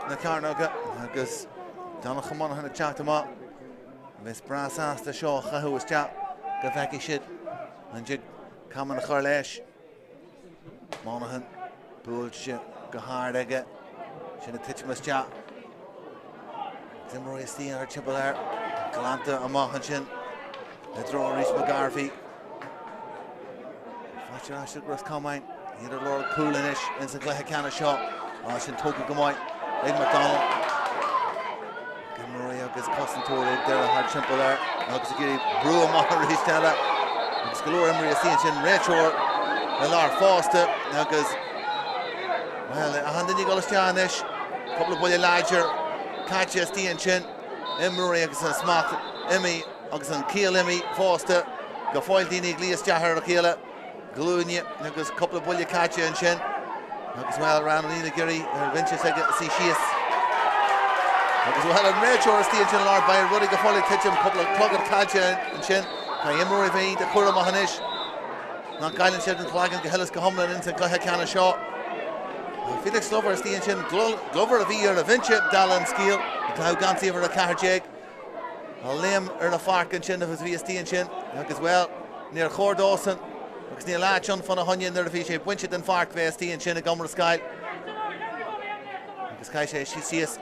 Nakarnaga, Agus Donald Monahan and Chatama, Miss Brass asked the Shaw, Kahu was Chat, Gavaki Shit, and Jig Kaman Karlesh, Monahan, Bullshit, Gahardega, Shin Titchmas Chat, Zimmery Steen, her Chipple there, Galanta, Amahanchin, the draw Reach McGarvey. Ros Comáin, either Lord Coolinish, in the Glahacana shot, Shin Toku Gamoy, Ed McDonald, Maria gets Costin Tori, there, hard chimple there, August Giri, Brew Mahari Stella, August Galore Emery Ascension, Rachel, Lar Foster, August Well, a hand in you go to Ceannais. Couple of bully larger. Catch a Steen Chin. Emery agus an smacht. Emmy agus an Keel Emmy. Foster. Go foil Dini Glias Jahar a Keela. Glúine agus couple of bully catch and Chin. Agus well around Nina Giri. Vinci Sega see Shias. Agus well an Rachel Steen Chin Lord by Ruddy go foil Kitchen. Couple of plugged catch and Chin. Emery Vein the Kura Mahanish. Not Gailen Shedden Clagan Gehellis Gahumlin into Cluiche Shaw. Felix Glover Steen Chin Glover of Ear Vinci Dallin Skeel. How Gansi over a Carjeg. A limb or a fark and chin of his via Steen Chin. As well near Chor Dawson. Because near Lachon Fun a Hunyan there the shape Winchet and Fark via Steen Chin a Gomer Sky. Because Kaisha she sees.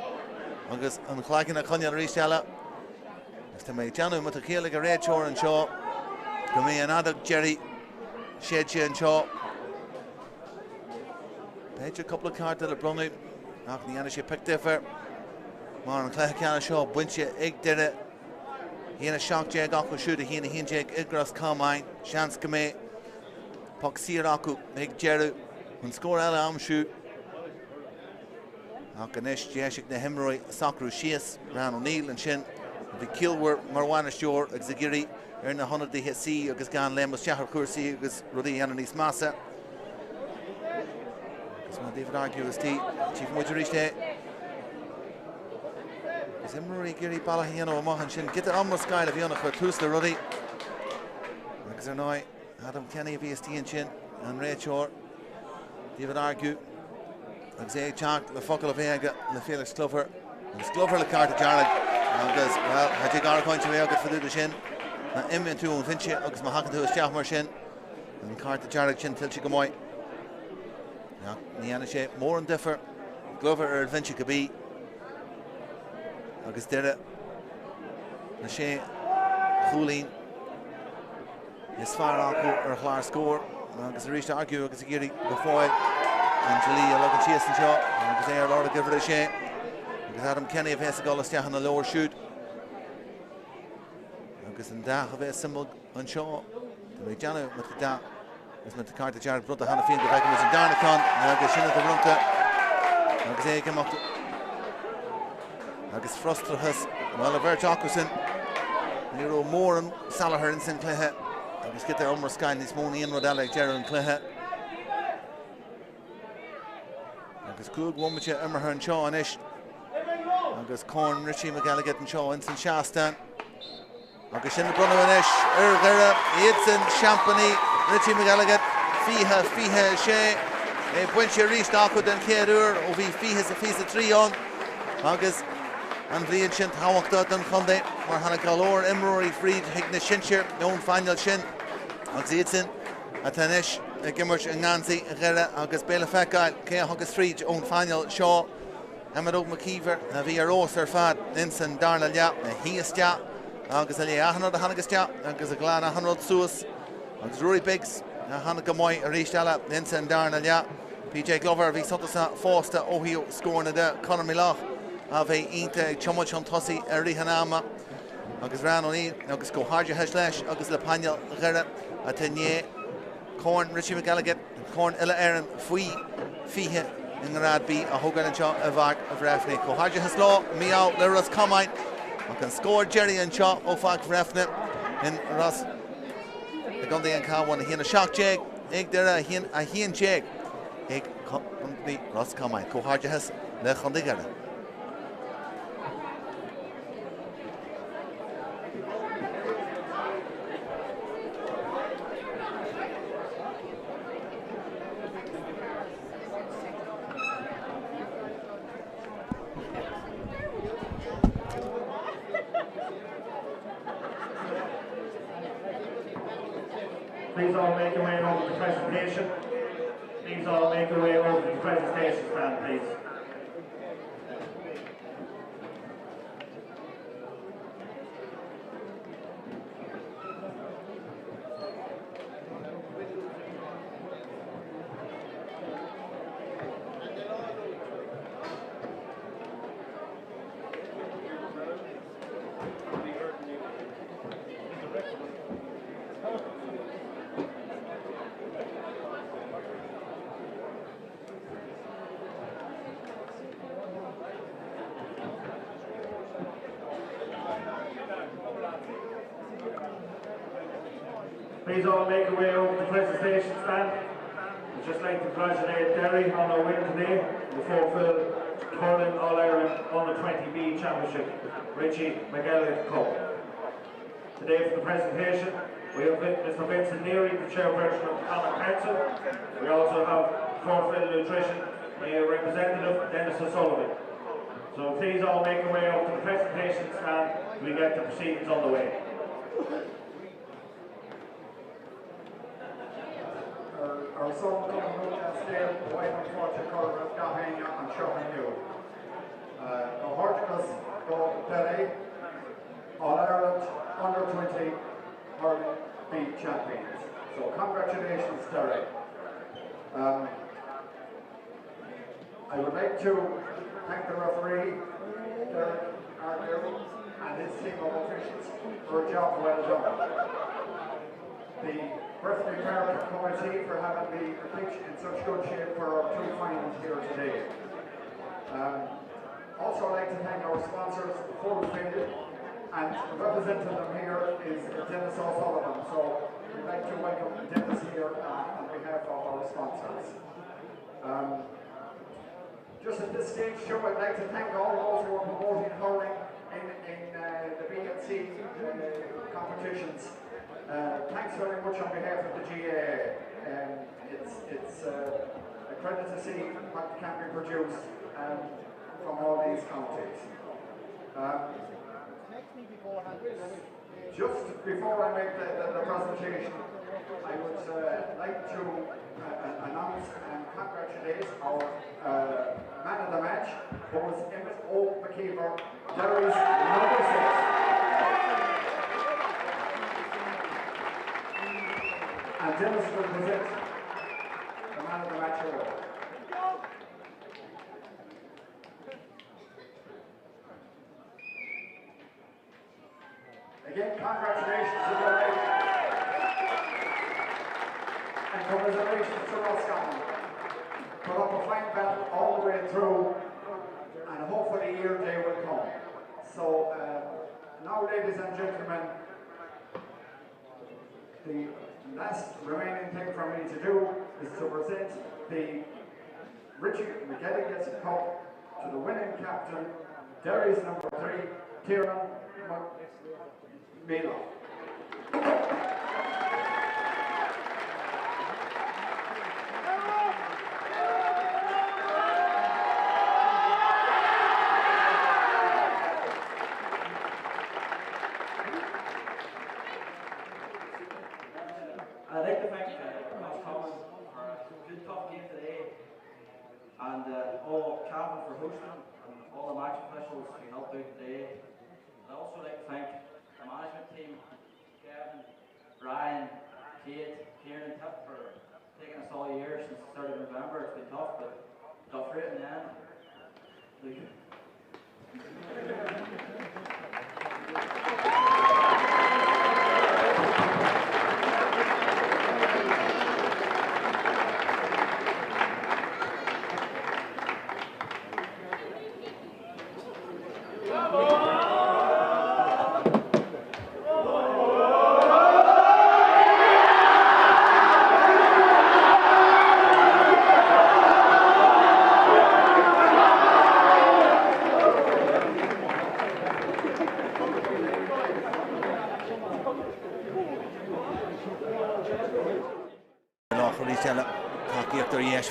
Agus an Clagan a Hunyan Rishella. As to make Janu Matakila a red chore and Shaw. To me another Jerry Shedche and Shaw. Page a couple of cards to the Brunley. After the Anish picked differ. Mar an Cluiche Shaw, Bunche, Ig did it. He in a shock jag, Aku shoot, he in a hin jag, Ig Ros Comáin, Chance Kame, Puck Sear Aku, Ig Jeru, and score Ella Am shoot. Akanish, Jeshik, the Hemroy, Sakru Shias, Ran O'Neill and Shin, the Kilwer, Marwana Shore, Exagiri, Earn the 100 the hit C, Agus Gan Lemos, Shahar Kursi, Agus Rudi Ananis Massa. That's what David argue is T. Chief Mujerish there. Emery Giri Balahiano Mohan Shin get the Umra Sky of Yonah for Tusla Ruddy. Maxernoi, Adam Kenny VST and Chin, and Rachor, David Argue, Xay Chak, the Focal of Vega, the Felix Glover, and Glover the card to Jarrett. Well, I take our point to Vega for the Shin, and Im into and Vinci, Ox Mahakan to his Jahmar Shin, and card to Jarrett Chin till Chigamoy. Niana shape, more and differ, Glover or Vinci could be. Agus dere na sé Chúlín is far Aku ar chláir score agus reached argue agus Giri go foil and Julie a logan chase and shot agus ar Lord give it a sé agus Adam Kenny of Hesa Golas on the lower shoot agus an da of a symbol on shot the way Jana with the da is met the card to Jared Brother Hannah Field the back was in Darnacon agus Shinna the Runka agus a came up to Agus Frustra has well a Ver Jacobson Nero Moore and Salahar and St. Cluiche Agus get their Umra Sky and this morning in Rodella Gerald and Cluiche Agus Coog one with Emmerher and Shaw and Ish Agus Corn Richie McElligott and Shaw and St. Shastan Agus in the Bruno and Ish Ergera Edson Champagny Richie McElligott Fiha Shea Buenche Reese Darkwood and Kerur Ovi Fiha Fisa 3 on Agus and Vrian Shin Hawakdot and Conde or Hannah Galore Emery Fried Higna Shincher known final Shin Agus Edson Atanish Gimmerch and Nancy Gera Agus Bela Fekal Kea Agus Fried own final Shaw Emmerdo McKeever Via Ros Fad Inson Darnell Ya he is Ja Agus Alia Hanod Hanagas Ja Agus a Glana Hanod Suas Agus Rory Biggs Hannah Gamoy Rishtala Inson Darnell Ya PJ Glover V Sotosa Foster Ohio scoring the Conor Milach Ave Inte Chomach on Tossi Rihanama Agus Ran O'Neill Agus go Harja Heshlesh Agus Le Panel Gera Atenier Corn Richie McElligott Corn Ella Aaron Fui Fihe in the Rad B a Hogan and Shaw Avak of Breffni Go Harja Heslaw Meow Le Ros Comáin I can score Jerry and Shaw Ofak Breffni in Ros the Gundy and Cowan he in a shock jag Ig there a he and jag Ig Gundy Ros Comáin Go Harja Hes Le Gundy Gera Please all make your way over to the presentation. Please all make your way over to the presentation stand, please. Please all make your way over to the presentation stand. I'd just like to congratulate Derry on their win today, the Fulfil Curling All-Ireland Under-20B Championship, Richie McElligott Cup. Today for the presentation, we have Mr. Vincent Neary, the chairperson of the Common Council. We also have Fulfil Nutrition representative, Dennis O'Sullivan. So please all make your way up to the presentation stand. We get the proceedings underway. Our son coming out and stay away from Tráchtaire of Cabhán and Sathairn. The Horticus go Derry, All-Ireland Under-20 Hurling Bee champions. So congratulations, Derry. I would like to thank the referee, Derek Ardew, and his team of officials for a job well done. The Breffni committee for having the pitch in such good shape for our two finals here today. Also, I'd like to thank our sponsors, Fulfil, and representing them here is Dennis O'Sullivan. So we'd like to welcome Dennis here on behalf of our sponsors. Just at this stage, too, I'd like to thank all those who are promoting hurling in the BNC competitions. Thanks very much on behalf of the GAA. It's a credit to see what can be produced from all these counties. Just before I make the presentation, I would like to announce and congratulate our man of the match, who was Emmett McKeever, Derry's number 6. And Dennis will present the man of the match award. Again, congratulations to Derry. And congratulations to Ros Comáin. Put up a fine battle all the way through, and hopefully your day will come. So now, ladies and gentlemen, the last remaining thing for me to do is to present the Richie McElligott Cup to the winning captain, Derry's number 3, Tráchtaire. I'd like to thank Ros Comáin for a good tough game today, and all Cabhán for hosting, and all the match officials who helped out today. I'd also like to thank the management team, Kevin, Brian, Kate, Kieran, and Tip for taking us all year since the start of November. It's been tough, but got through it in the end.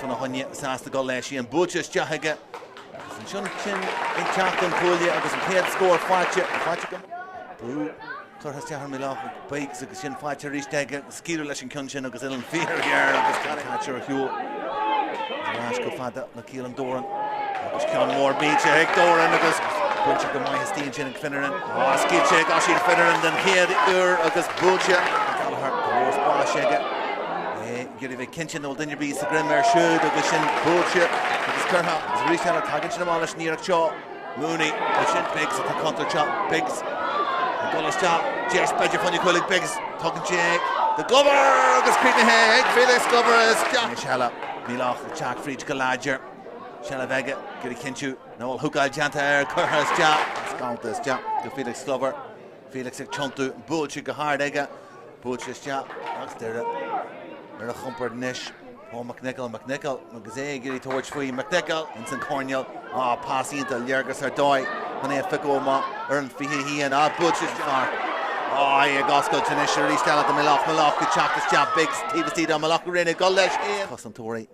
van de honje saast go leis en bootjes jahige sin chin in chatan pulje agus an head score fache bú chur has jahar mi lach bikes agus sin fache ristege skiru leis an kunchin agus iln fear here agus catcher hiú Rash go fada na kiel an doran agus can more beach Doire agus bunch go mai steen chin finnerin skitche gas in finnerin den head agus bootje her goes bashege Gyrif e kinchin ol dinner bees the grimmer should agus sin bootje agus Curha is Richie tagging to the malish near Shaw Mooney shin Biggs at the counter shot Biggs the goal stop Jess Badger funny colleague Biggs talking Jay the Glover agus creepy head Felix Glover is Shella Milach Jack Fried Galadger Shella Vega Giri Kinchu no Hukal Sathairn Curha's Jack Count this Jack to Felix Glover Felix Chuntu Bootje Gahardega Búchas teach. Agus deir a chumpar nish. Paul McNichol, agus giri towards faoi McNichol, in san Conall, passí into Ljergus ar Doire, hana fico ma, an fihi hían, Búchas far. Ie gasco tanish, release down at the Malach, good chap, this jab, big, Steve on Malach, Rinne, goal lesh, Custom Tory.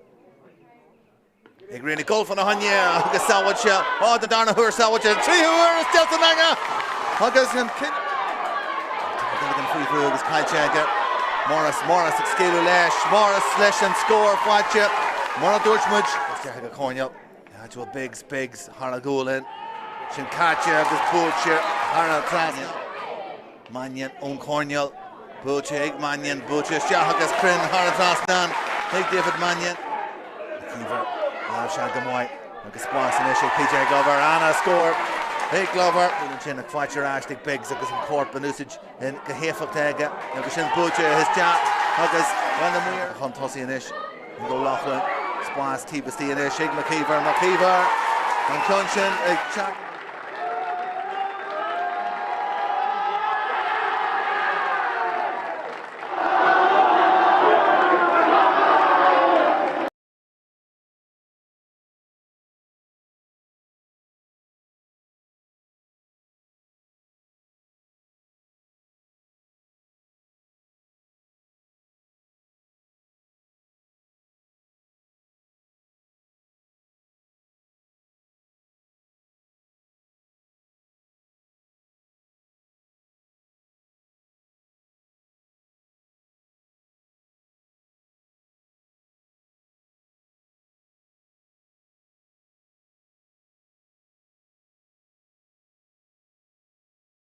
Ig Rinne, goal for the Hanya, agus Sawacha, the Darna Hur Sawacha, 3 Hur, Stelton Manga, agus and Kin. Free through, agus Kyle Chagger. Morris, Excalibur Lesh, Morris, Lesh and score, Fadja, Mora Dorchmudge, Jaga Conall, Actual Biggs, Harla Goulin, Shinkacha, this Búchas, Harla Classic, Mannion, Own Conall, Búchas, Ig Mannion, Búchas, Jahagas Crin, Harla Trastan, Ig David Mannion, Keever, Shad Gamoy, agus Spórt and Ishe, PJ Glover, Anna score. Big Glover, sin a Quacher Ashtig Biggs agus an Court Benusage in Gahefach Tega, agus sin Búchas his jab, agus when the Muir Hunt Hussey and Ish, and go Laughlin, Spórt, Tibasti and Ish, McKeever, and Clunchin,